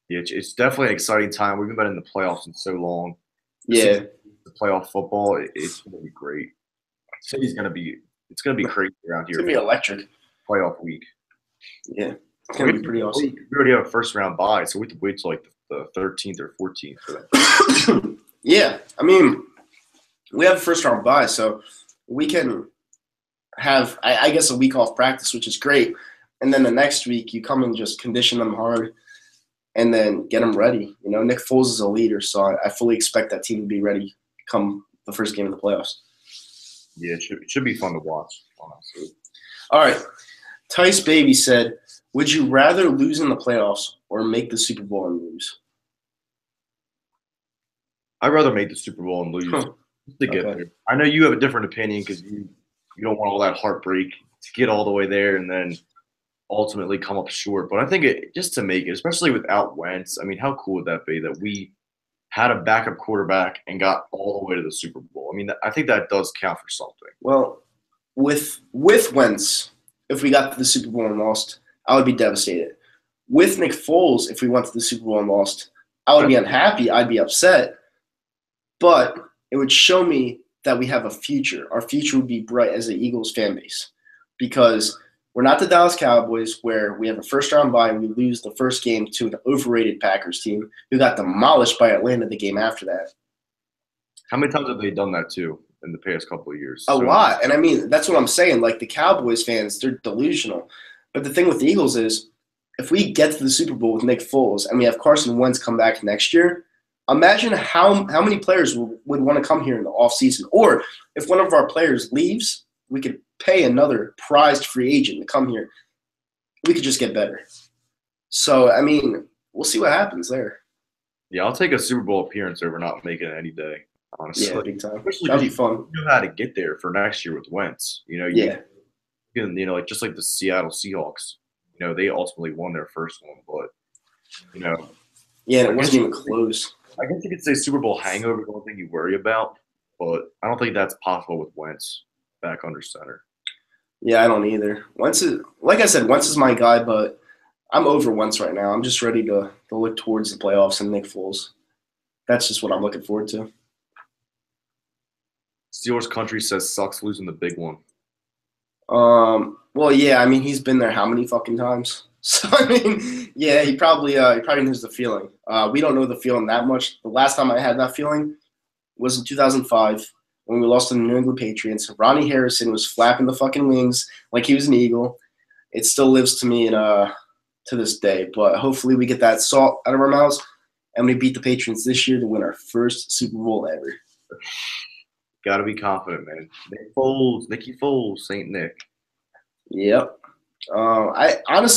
Yeah, it's definitely an exciting time. We've been in the playoffs in so long. Yeah. The playoff football, it's going to be great. City's going to be – it's going to be crazy around here. It's going to be electric. Playoff week. Yeah. It's going to be pretty awesome. We already have a first-round bye, so we have to wait till like the 13th or 14th for that. Yeah. I mean, we have a first-round bye, so we can have, I guess, a week off practice, which is great. And then the next week, you come and just condition them hard and then get them ready. You know, Nick Foles is a leader, so I fully expect that team to be ready come the first game of the playoffs. Yeah, it should be fun to watch, honestly. All right. Tice Baby said, would you rather lose in the playoffs or make the Super Bowl and lose? I'd rather make the Super Bowl and lose to get there. I know you have a different opinion because you don't want all that heartbreak to get all the way there and then ultimately come up short. But I think just to make it, especially without Wentz, I mean, how cool would that be that we had a backup quarterback and got all the way to the Super Bowl? I mean, I think that does count for something. Well, with Wentz, if we got to the Super Bowl and lost, I would be devastated. With Nick Foles, if we went to the Super Bowl and lost, I would be unhappy. I'd be upset. But it would show me that we have a future. Our future would be bright as an Eagles fan base because we're not the Dallas Cowboys where we have a first-round bye and we lose the first game to an overrated Packers team who got demolished by Atlanta the game after that. How many times have they done that too in the past couple of years? A lot. And, I mean, that's what I'm saying. Like, the Cowboys fans, they're delusional. But the thing with the Eagles is if we get to the Super Bowl with Nick Foles and we have Carson Wentz come back next year, imagine how many players would want to come here in the offseason. Or if one of our players leaves, we could pay another prized free agent to come here. We could just get better. So, I mean, we'll see what happens there. Yeah, I'll take a Super Bowl appearance over not making it any day, honestly. Yeah, big time. That'd be fun. You know how to get there for next year with Wentz. You know, like just like the Seattle Seahawks. You know, they ultimately won their first one, but you know, Yeah, and I it guess wasn't even close. I guess you could say Super Bowl hangover is the only thing you worry about, but I don't think that's possible with Wentz back under center. Yeah, I don't either. Wentz is, like I said, Wentz is my guy, but I'm over Wentz right now. I'm just ready to look towards the playoffs and Nick Foles. That's just what I'm looking forward to. Steelers country says sucks losing the big one. Well, yeah, I mean, he's been there how many fucking times? So I mean, yeah, he probably knows the feeling. We don't know the feeling that much. The last time I had that feeling was in 2005 when we lost to the New England Patriots. Ronnie Harrison was flapping the fucking wings like he was an eagle. It still lives to me to this day. But hopefully we get that salt out of our mouths and we beat the Patriots this year to win our first Super Bowl ever. Got to be confident, man. Nicky Foles, Saint Nick. Yep. I'm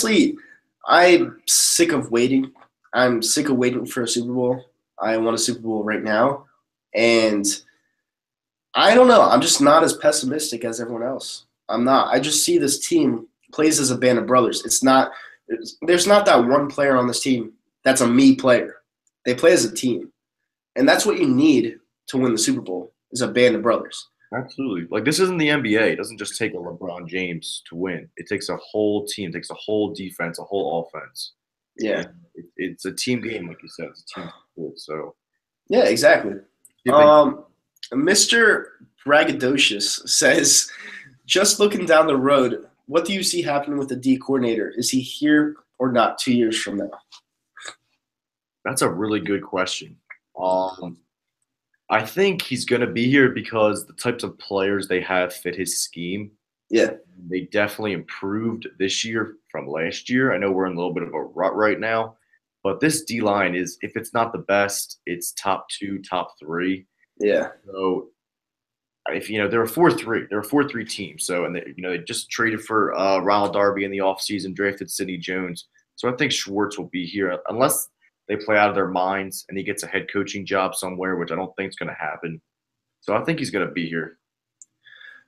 sick of waiting. I'm sick of waiting for a Super Bowl. I want a Super Bowl right now. And I don't know. I'm just not as pessimistic as everyone else. I'm not. I just see this team plays as a band of brothers. There's not that one player on this team that's a me player. They play as a team. And that's what you need to win the Super Bowl is a band of brothers. Absolutely. Like, this isn't the NBA. It doesn't just take a LeBron James to win. It takes a whole team, it takes a whole defense, a whole offense. Yeah. It's a team game, like you said. It's a team sport. So, yeah, exactly. Mr. Braggadocious says, just looking down the road, what do you see happening with the D coordinator? Is he here or not 2 years from now? that's a really good question. I think he's going to be here because the types of players they have fit his scheme. Yeah. They definitely improved this year from last year. I know we're in a little bit of a rut right now, but this D line is, if it's not the best, it's top 2, top 3. Yeah. So if they're a 4-3, they're a 4-3 team. So and they just traded for Ronald Darby in the offseason, drafted Sidney Jones. So I think Schwartz will be here unless they play out of their minds and he gets a head coaching job somewhere, which I don't think is going to happen. So I think he's going to be here.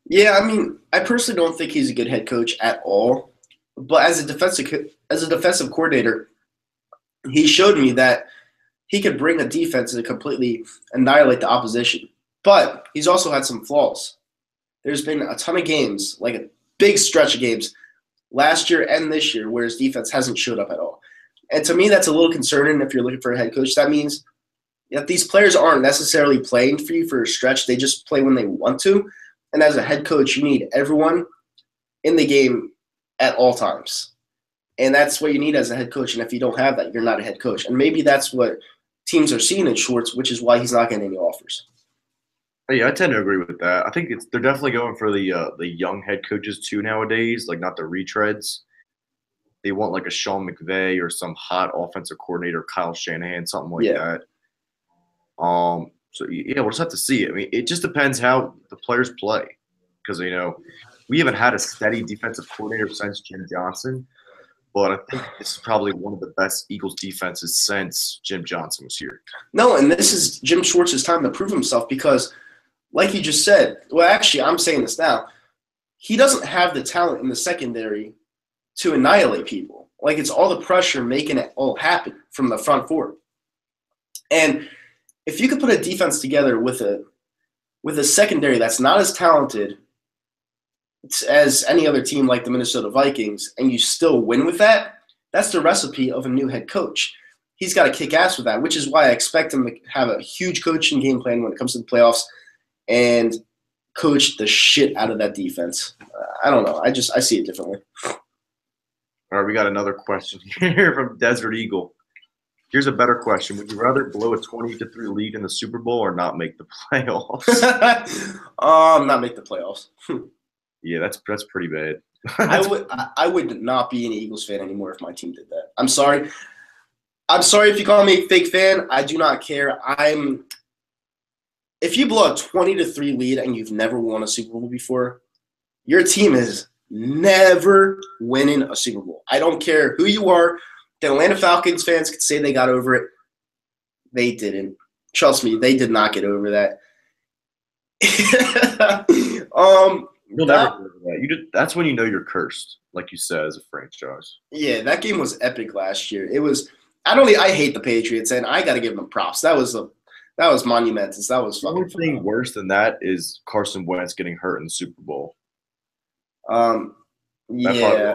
Yeah, I mean, I personally don't think he's a good head coach at all. But as a defensive coordinator, he showed me that he could bring a defense and completely annihilate the opposition. But he's also had some flaws. There's been a ton of games, like a big stretch of games, last year and this year, where his defense hasn't showed up at all. And to me, that's a little concerning if you're looking for a head coach. That means that these players aren't necessarily playing for you for a stretch. They just play when they want to. And as a head coach, you need everyone in the game at all times. And that's what you need as a head coach. And if you don't have that, you're not a head coach. And maybe that's what teams are seeing in Schwartz, which is why he's not getting any offers. Yeah, I tend to agree with that. I think they're definitely going for the young head coaches too nowadays, like not the retreads. They want like a Sean McVay or some hot offensive coordinator, Kyle Shanahan, something like that. So yeah, we'll just have to see. I mean, it just depends how the players play, because we haven't had a steady defensive coordinator since Jim Johnson, but I think this is probably one of the best Eagles defenses since Jim Johnson was here. No, and this is Jim Schwartz's time to prove himself because, like you just said, well, actually, I'm saying this now. He doesn't have the talent in the secondary to annihilate people. Like, it's all the pressure making it all happen from the front four. And if you could put a defense together with a secondary that's not as talented as any other team like the Minnesota Vikings, and you still win with that, that's the recipe of a new head coach. He's got to kick ass with that, which is why I expect him to have a huge coaching game plan when it comes to the playoffs and coach the shit out of that defense. I don't know. I see it differently. All right, we got another question here from Desert Eagle. Here's a better question. Would you rather blow a 20-3 lead in the Super Bowl or not make the playoffs? Not make the playoffs. Yeah, that's pretty bad. I would not be an Eagles fan anymore if my team did that. I'm sorry. I'm sorry if you call me a fake fan. I do not care. If you blow a 20-3 lead and you've never won a Super Bowl before, your team is never winning a Super Bowl. I don't care who you are. The Atlanta Falcons fans could say they got over it. They didn't. Trust me, they did not get over that. You'll never get over that. That's when you know you're cursed, like you said, as a franchise. Yeah, that game was epic last year. It was I hate the Patriots, and I got to give them props. That was monumentous. That was The fucking only thing worse than that is Carson Wentz getting hurt in the Super Bowl. Um, That yeah,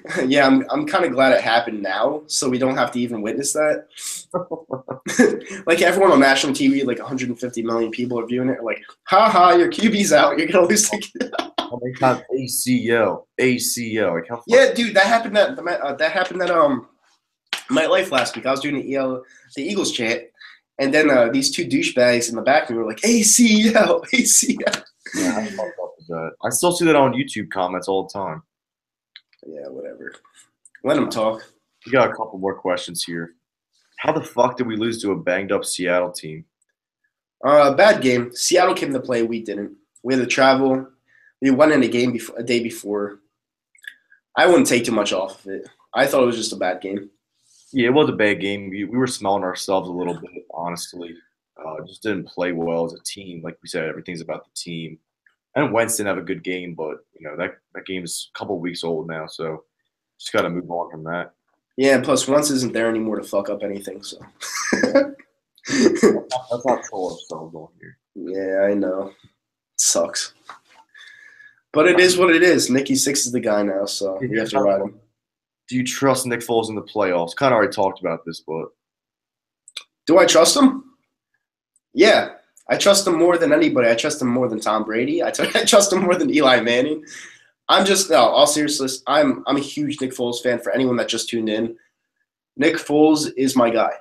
probably yeah. I'm kind of glad it happened now, so we don't have to even witness that. Like everyone on national TV, like 150 million people are viewing it. Like, haha, your QB's out. You're gonna lose the game. how many times ACL. Like how Yeah, dude, that happened at MetLife last week. I was doing the Eagles chant, and then these two douchebags in the back of me were like, ACL, ACL. yeah, how fucked up is that? I still see that on YouTube comments all the time. Yeah, whatever. Let them talk. We got a couple more questions here. How the fuck did we lose to a banged up Seattle team? Bad game. Seattle came to play. We didn't. We had to travel. We went in a game a day before. I wouldn't take too much off of it. I thought it was just a bad game. Yeah, it was a bad game. We were smelling ourselves a little bit, honestly. Just didn't play well as a team. Like we said, everything's about the team. And Wentz didn't have a good game, but that game is a couple of weeks old now, so just got to move on from that. Yeah, and plus Wentz isn't there anymore to fuck up anything. So. Let's not troll ourselves on here. Yeah, I know. It sucks. But it is what it is. Nicky Six is the guy now, so we have to ride him. Do you trust Nick Foles in the playoffs? Kind of already talked about this, but Do I trust him? Yeah. I trust him more than anybody. I trust him more than Tom Brady. I trust him more than Eli Manning. All seriousness, I'm a huge Nick Foles fan. For anyone that just tuned in, Nick Foles is my guy.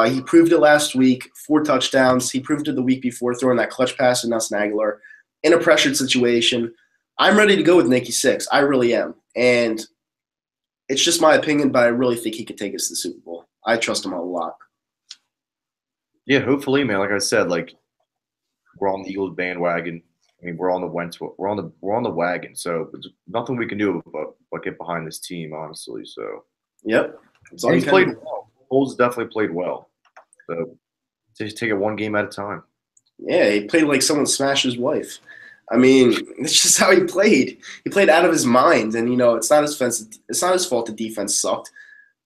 He proved it last week, 4 touchdowns. He proved it the week before, throwing that clutch pass to Nelson Aguilar in a pressured situation. I'm ready to go with Nicky Six. I really am. And it's just my opinion, but I really think he could take us to the Super Bowl. I trust him a lot. yeah, hopefully, man. Like I said, like we're on the Eagles bandwagon. I mean, we're on the wagon. So there's nothing we can do but get behind this team, honestly. So Yep. and he's played well. Foles definitely played well. So just take it one game at a time. Yeah, he played like someone smashed his wife. I mean, it's just how he played. He played out of his mind, and it's not his fault the defense sucked,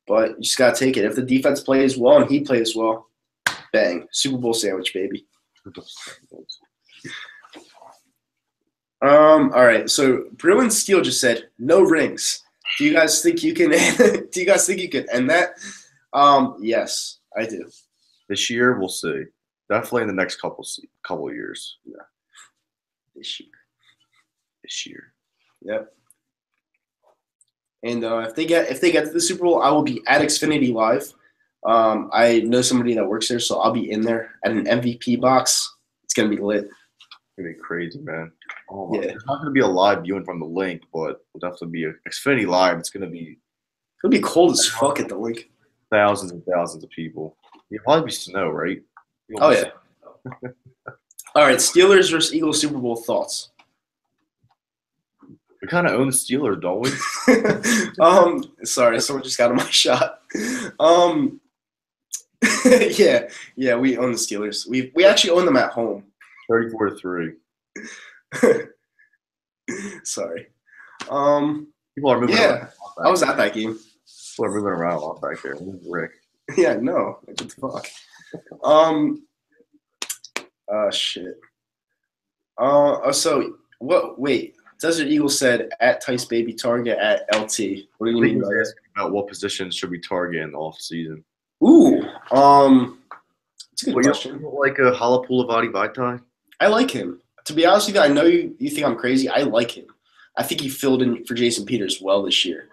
but you just gotta take it. If the defense plays well and he plays well, bang, Super Bowl sandwich, baby. All right. So Bruin Steel just said no rings. Do you guys think you can? Do you guys think you can end that? Yes, I do. This year, we'll see. Definitely in the next couple years. Yeah. This year. Yep. And if they get to the Super Bowl, I will be at Xfinity Live. I know somebody that works there, so I'll be in there at an MVP box. It's gonna be lit. It's gonna be crazy, man. Oh my! Yeah. It's not gonna be a live viewing from the link, but it'll definitely be a Xfinity Live. It's gonna be It'll be cold as fuck at the link. thousands and thousands of people. It'll probably be snow, right? Oh yeah. All right, Steelers versus Eagles Super Bowl thoughts. We kind of own the Steelers, don't we? Sorry, someone just got on my shot. Yeah, we own the Steelers. We actually own them at home. 34-3. Sorry. People are moving around. I was at that game. People are moving around a lot back there. Who's Rick? Yeah, no. What the fuck? Shit. So what? Wait. Desert Eagle said at Tice Baby target at LT. What do you mean by that? Asking about what positions should we target in the off season? Ooh. It's a good question. You don't like a Halapoulivaati Vaitai? I like him. To be honest with you, I know you think I'm crazy. I like him. I think he filled in for Jason Peters well this year.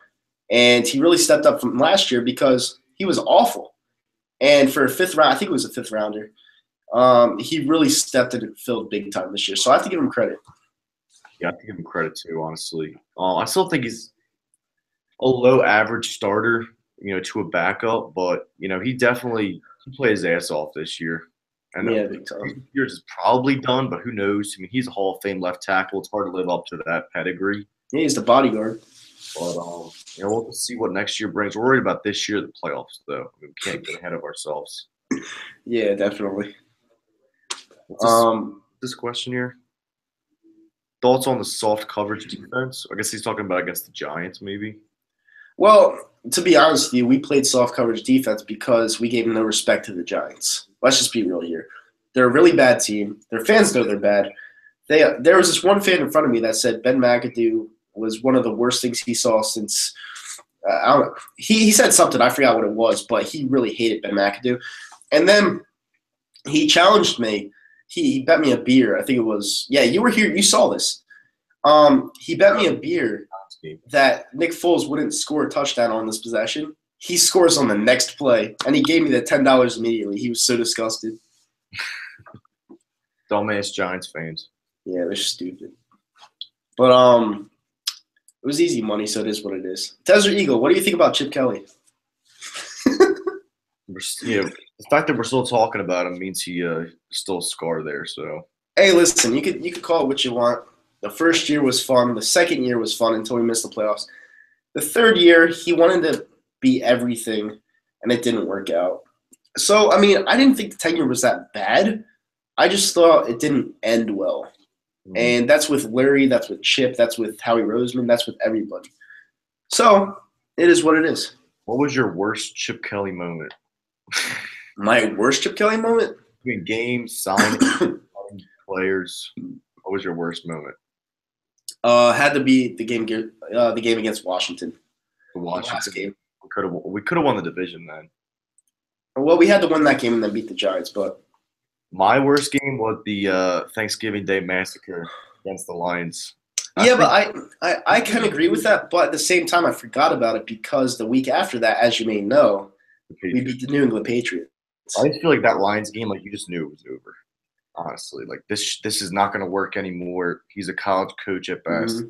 And he really stepped up from last year because he was awful. And for a 5th round, I think it was a 5th rounder, he really stepped in and filled big time this year. So I have to give him credit. Yeah, I have to give him credit too, honestly. I still think he's a low average starter, to a backup, but he definitely played his ass off this year. And yeah, big time. Years is probably done, but who knows? I mean, he's a Hall of Fame left tackle. It's hard to live up to that pedigree. Yeah, he's the bodyguard. But we'll see what next year brings. We're worried about this year, the playoffs, though. We can't get ahead of ourselves. Yeah, definitely. This question here. Thoughts on the soft coverage defense? I guess he's talking about against the Giants, maybe. Well, to be honest with you, we played soft coverage defense because we gave no respect to the Giants. Let's just be real here. They're a really bad team. Their fans know they're bad. There was this one fan in front of me that said Ben McAdoo was one of the worst things he saw since I don't know. He said something, I forgot what it was, but he really hated Ben McAdoo. And then he challenged me. He bet me a beer. I think it was you were here. You saw this. He bet me a beer that Nick Foles wouldn't score a touchdown on this possession. He scores on the next play, and he gave me the $10 immediately. He was so disgusted. Dumbass Giants fans. Yeah, they're stupid. But it was easy money, so it is what it is. Desert Eagle, what do you think about Chip Kelly? The fact that we're still talking about him means he still a scar there. So hey, listen, you could call it what you want. The first year was fun. The second year was fun until we missed the playoffs. The third year, he wanted to be everything, and it didn't work out. So, I mean, I didn't think the tenure was that bad. I just thought it didn't end well. And that's with Larry, that's with Chip, that's with Howie Roseman, that's with everybody. So, it is what it is. What was your worst Chip Kelly moment? My worst Chip Kelly moment? Between games, signing, players. What was your worst moment? Had to be the game against Washington. The Washington last game. We could have won the division then. Well, we had to win that game and then beat the Giants, but my worst game was the Thanksgiving Day massacre against the Lions. But I can agree with that. But at the same time, I forgot about it because the week after that, as you may know, we beat the New England Patriots. I just feel like that Lions game, like you just knew it was over. Honestly, like this is not going to work anymore. He's a college coach at best,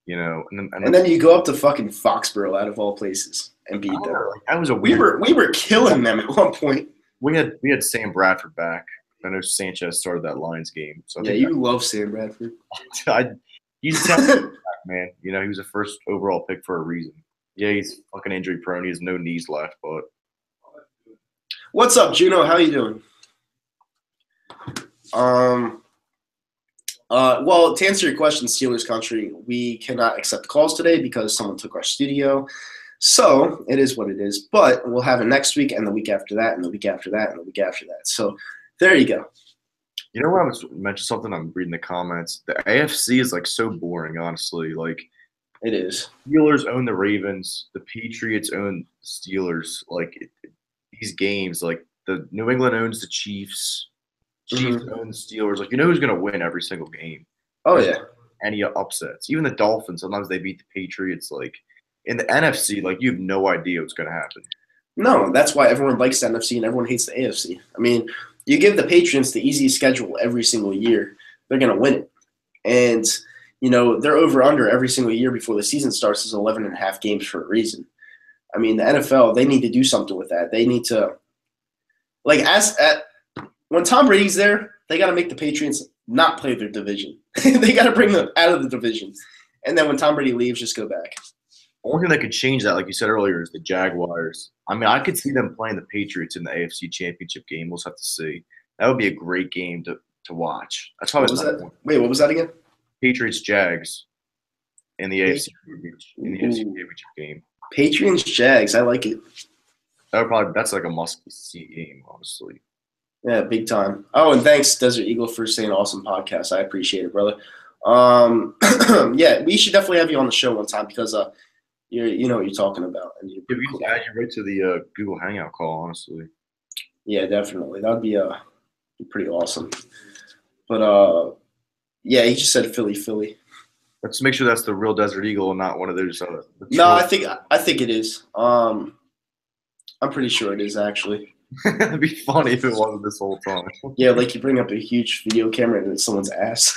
you know. And then you go up to fucking Foxborough out of all places and beat them. That was a weird. We were killing them at one point. We had Sam Bradford back. I know Sanchez started that Lions game. So you love Sam Bradford. He's a talented man. You know, he was a first overall pick for a reason. Yeah, he's fucking injury prone. He has no knees left. But what's up, Juno? How you doing? Well, to answer your question, Steelers country, we cannot accept calls today because someone took our studio. So it is what it is. But we'll have it next week and the week after that and the week after that and the week after that. So there you go. You know what? I was mentioning something. I'm reading the comments. The AFC is like so boring, honestly. Like it is. Steelers own the Ravens. The Patriots own the Steelers. Like these games, like the New England owns the Chiefs. Chiefs own the Steelers. Like, you know who's going to win every single game. Oh, yeah. Any upsets. Even the Dolphins, sometimes they beat the Patriots. Like, in the NFC, like, you have no idea what's going to happen. No, that's why everyone likes the NFC and everyone hates the AFC. I mean, you give the Patriots the easiest schedule every single year, they're going to win it. And, you know, they're over-under every single year before the season starts is 11.5 games for a reason. I mean, the NFL, they need to do something with that. They need to, like, when Tom Brady's there, they got to make the Patriots not play their division. They got to bring them out of the division. And then when Tom Brady leaves, just go back. The only thing that could change that, like you said earlier, is the Jaguars. I mean, I could see them playing the Patriots in the AFC Championship game. We'll just have to see. That would be a great game to watch. That's probably what was that? Wait, what was that again? Patriots-Jags in the AFC Championship game. Patriots-Jags, I like it. That's like a must-see game, honestly. Yeah, big time. Oh, and thanks, Desert Eagle, for saying awesome podcast. I appreciate it, brother. Yeah, we should definitely have you on the show one time because you know what you're talking about. And we just add you right to the Google Hangout call, honestly. Yeah, definitely. That would be pretty awesome. But yeah, he just said Philly. Let's make sure that's the real Desert Eagle and not one of those. No, I think it is. I'm pretty sure it is actually. It'd be funny if it wasn't this whole time. Yeah, like you bring up a huge video camera and it's someone's ass.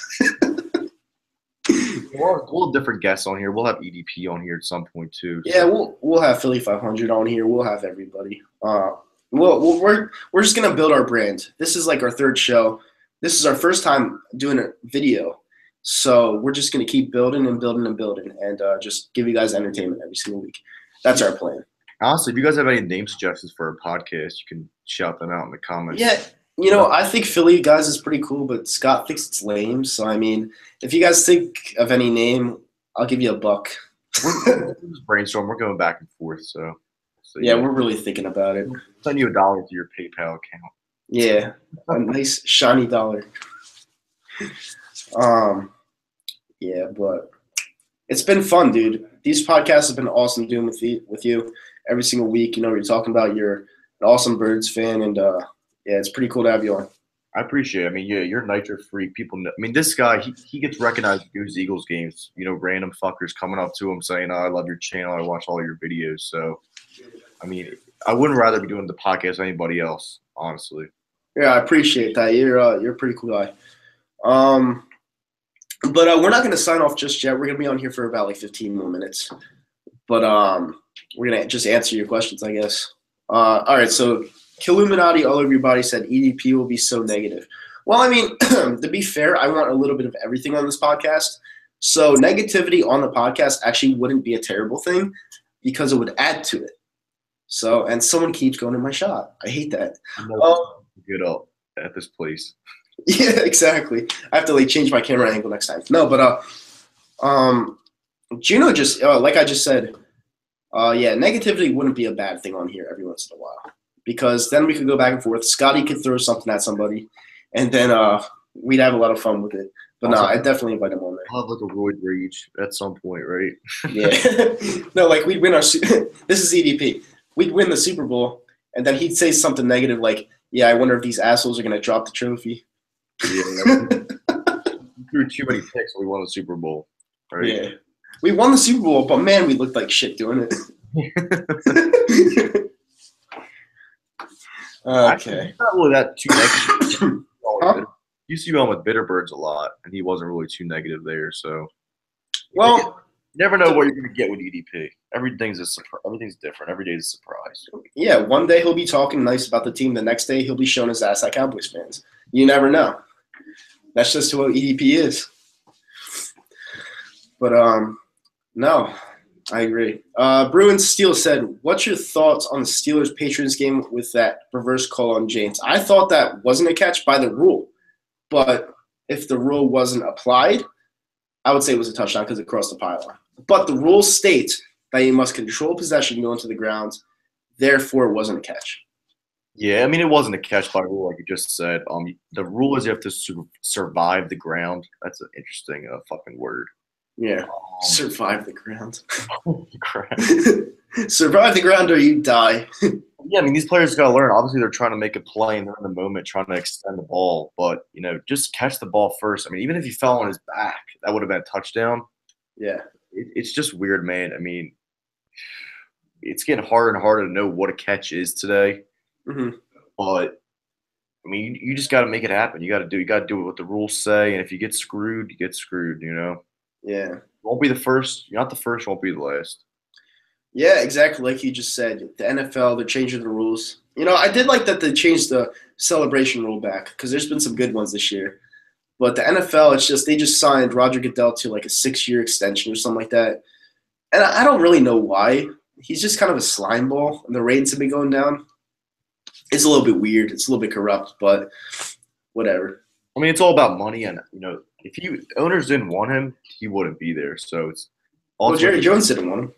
We'll have different guests on here. We'll have EDP on here at some point too. So. Yeah, we'll have Philly 500 on here. We'll have everybody. We're just gonna build our brand. This is like our third show. This is our first time doing a video, so we're just gonna keep building and just give you guys entertainment every single week. That's our plan. Honestly, if you guys have any name suggestions for a podcast, you can shout them out in the comments. Yeah, you know, I think Philly guys is pretty cool, but Scott thinks it's lame. So, I mean, if you guys think of any name, I'll give you $1. We're just brainstorm. We're going back and forth. So Yeah, we're really thinking about it. Send you $1 to your PayPal account. Yeah, a nice shiny dollar. Yeah, but it's been fun, dude. These podcasts have been awesome doing with you every single week. You know, you're talking about you're an awesome Birds fan, and yeah, it's pretty cool to have you on. I appreciate it. I mean, yeah, you're a Nitro freak. People know. I mean, this guy, he gets recognized at Goose Eagles games. You know, random fuckers coming up to him saying, "Oh, I love your channel. I watch all your videos." So, I mean, I wouldn't rather be doing the podcast than anybody else, honestly. Yeah, I appreciate that. You're a pretty cool guy. But we're not going to sign off just yet. We're going to be on here for about like 15 more minutes. But we're going to just answer your questions, I guess. All right, so Killuminati all over your body said EDP will be so negative. Well, I mean, to be fair, I want a little bit of everything on this podcast. So negativity on the podcast actually wouldn't be a terrible thing because it would add to it. So, and someone keeps going in my shot. I hate that. Get up at this place. Yeah, exactly. I have to like change my camera angle next time. No, but Juno just like I just said, yeah, negativity wouldn't be a bad thing on here every once in a while because then we could go back and forth. Scotty could throw something at somebody, and then we'd have a lot of fun with it. But no, I definitely invite him on there. I'll have like a roid rage at some point, right? Yeah. No, like we'd win our. This is EDP. We'd win the Super Bowl, and then he'd say something negative like, "Yeah, I wonder if these assholes are gonna drop the trophy." Yeah, we threw too many picks. We won the Super Bowl, right? Yeah, we won the Super Bowl, but man, we looked like shit doing it. Okay. Not really that too negative. Huh? You see him with Bitterbirds a lot, and he wasn't really too negative there. So, Well, you never know what you're going to get with EDP. Everything's different. Every day is a surprise. yeah, one day he'll be talking nice about the team. The next day he'll be showing his ass at Cowboys fans. You never know. That's just what EDP is. But no, I agree. Bruins Steel said, "What's your thoughts on the Steelers Patriots game with that reverse call on James?" I thought that wasn't a catch by the rule, but if the rule wasn't applied, I would say it was a touchdown because it crossed the pylon. But the rule states that you must control possession going to the ground. Therefore, it wasn't a catch. Yeah, I mean, it wasn't a catch by rule, like you just said. The rule is you have to survive the ground. That's an interesting fucking word. Yeah, survive the ground. Crap. Survive the ground or you die. Yeah, I mean, these players got to learn. Obviously, they're trying to make a play and they're in the moment trying to extend the ball. But, you know, just catch the ball first. I mean, even if he fell on his back, that would have been a touchdown. Yeah. It's just weird, man. I mean, it's getting harder and harder to know what a catch is today. Mm-hmm. But, I mean, you just got to make it happen. You got to do what the rules say. And if you get screwed, you get screwed, you know? Yeah. Won't be the first. You're not the first, won't be the last. Yeah, exactly. Like you just said, the NFL, they're changing the rules. You know, I did like that they changed the celebration rule back because there's been some good ones this year. But the NFL, it's just they just signed Roger Goodell to like a 6-year extension or something like that. And I don't really know why. He's just kind of a slime ball, and the ratings have been going down. It's a little bit weird. It's a little bit corrupt, but whatever. I mean, it's all about money, and you know, if owners didn't want him, he wouldn't be there. So it's well, Jerry Jones didn't want him.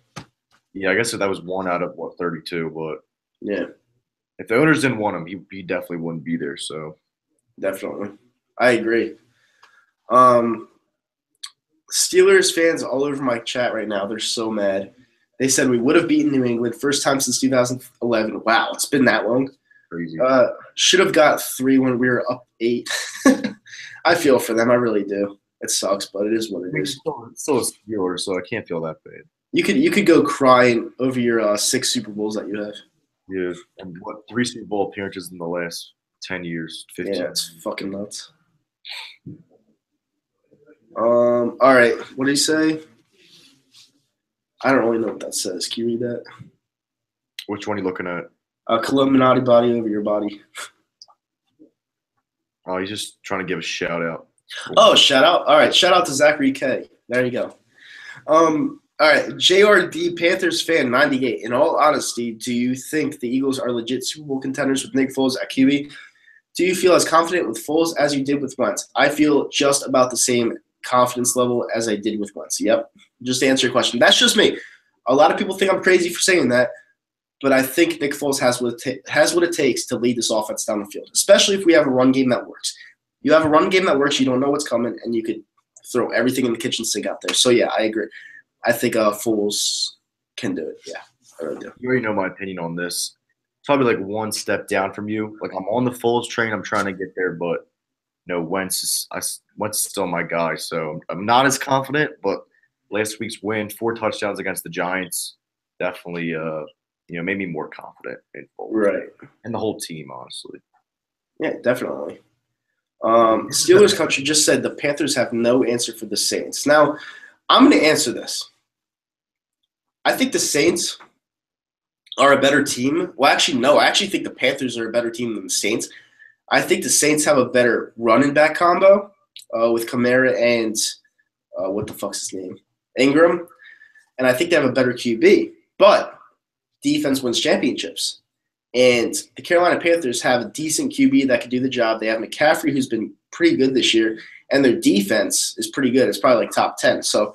Yeah, I guess that was 1 out of 32, but yeah, if the owners didn't want him, he definitely wouldn't be there. So definitely, I agree. Steelers fans all over my chat right now. They're so mad. They said we would have beaten New England first time since 2011. Wow, it's been that long. Crazy. Should have got 3 when we were up 8. I feel for them. I really do. It sucks, but it is what it is. It's still a Steelers, so I can't feel that bad. You could go crying over your 6 Super Bowls that you have. Yeah, and 3 Super Bowl appearances in the last 10 years, 15. Yeah, it's fucking nuts. All right, what did he say? I don't really know what that says. Can you read that? Which one are you looking at? Killuminati body over your body. Oh, he's just trying to give a shout out. Oh, shout out. All right, shout out to Zachary K. There you go. All right, JRD Panthers fan 98. In all honesty, do you think the Eagles are legit Super Bowl contenders with Nick Foles at QB? Do you feel as confident with Foles as you did with Wentz? I feel just about the same confidence level as I did with Wentz. Yep. Just to answer your question. That's just me. A lot of people think I'm crazy for saying that, but I think Nick Foles has what it takes to lead this offense down the field, especially if we have a run game that works. You have a run game that works, you don't know what's coming, and you could throw everything in the kitchen sink out there. So, yeah, I agree. I think Foles can do it. Yeah, I really do. You already know my opinion on this. It's probably like one step down from you. Like, I'm on the Foles train. I'm trying to get there, but Wentz is still my guy. So I'm not as confident, but last week's win, 4 touchdowns against the Giants, definitely made me more confident in Foles. Right. And the whole team, honestly. Yeah, definitely. Steelers Country just said the Panthers have no answer for the Saints. Now, I'm going to answer this. I think the Saints are a better team. Well, actually, no. I actually think the Panthers are a better team than the Saints. I think the Saints have a better running back combo with Kamara and what the fuck's his name? Ingram. And I think they have a better QB. But defense wins championships. And the Carolina Panthers have a decent QB that can do the job. They have McCaffrey, who's been pretty good this year, and their defense is pretty good. It's probably like top 10. So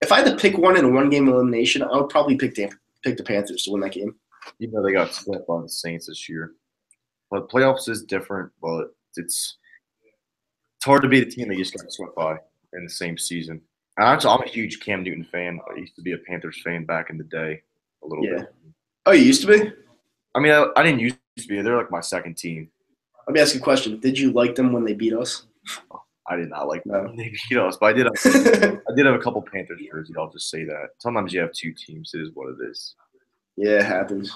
if I had to pick one in a one-game elimination, I would probably pick the Panthers to win that game. They got swept by the Saints this year. But playoffs is different, but it's hard to beat a team that you just got swept by in the same season. And I'm a huge Cam Newton fan. I used to be a Panthers fan back in the day a little bit. Oh, you used to be? I mean, I didn't used to be. They're like my second team. Let me ask you a question. Did you like them when they beat us? I did not like them when they beat us, but I did have a couple Panthers jerseys. I'll just say that. Sometimes you have 2 teams. It is what it is. Yeah, it happens.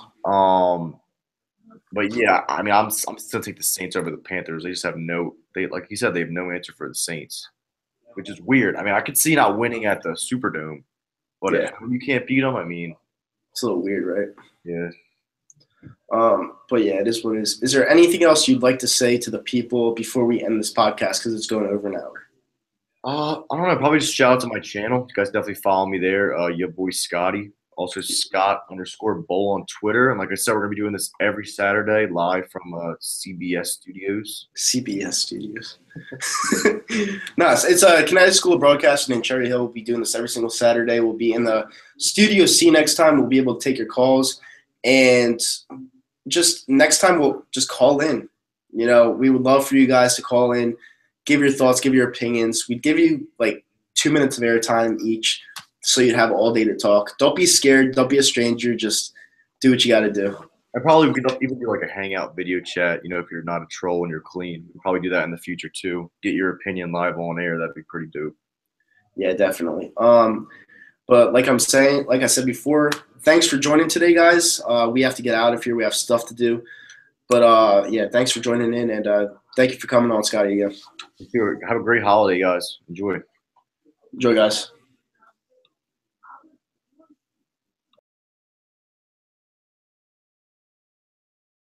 But yeah, I mean, I'm still take the Saints over the Panthers. They just have like you said, they have no answer for the Saints, which is weird. I mean, I could see not winning at the Superdome, but if you can't beat them, I mean, it's a little weird, right? Yeah. But yeah, it is what it is. Is there anything else you'd like to say to the people before we end this podcast? Because it's going over an hour. I don't know. Probably just shout out to my channel. You guys definitely follow me there. Your boy Scotty. Also Scott_Bowl on Twitter. And like I said, we're gonna be doing this every Saturday live from CBS Studios. CBS Studios. No, it's Connecticut School of Broadcasting in Cherry Hill. We'll be doing this every single Saturday. We'll be in the Studio C next time. We'll be able to take your calls. And just next time we'll just call in. We would love for you guys to call in, give your thoughts, give your opinions. We'd give you like 2 minutes of airtime each so you'd have all day to talk. Don't be scared. Don't be a stranger. Just do what you got to do. I probably could even do like a hangout video chat, if you're not a troll and you're clean. We'll probably do that in the future too. Get your opinion live on air. That'd be pretty dope. Yeah, definitely. But like I said before, thanks for joining today, guys. We have to get out of here. We have stuff to do. But, yeah, thanks for joining in, and thank you for coming on, Scotty, again. Have a great holiday, guys. Enjoy. Enjoy, guys.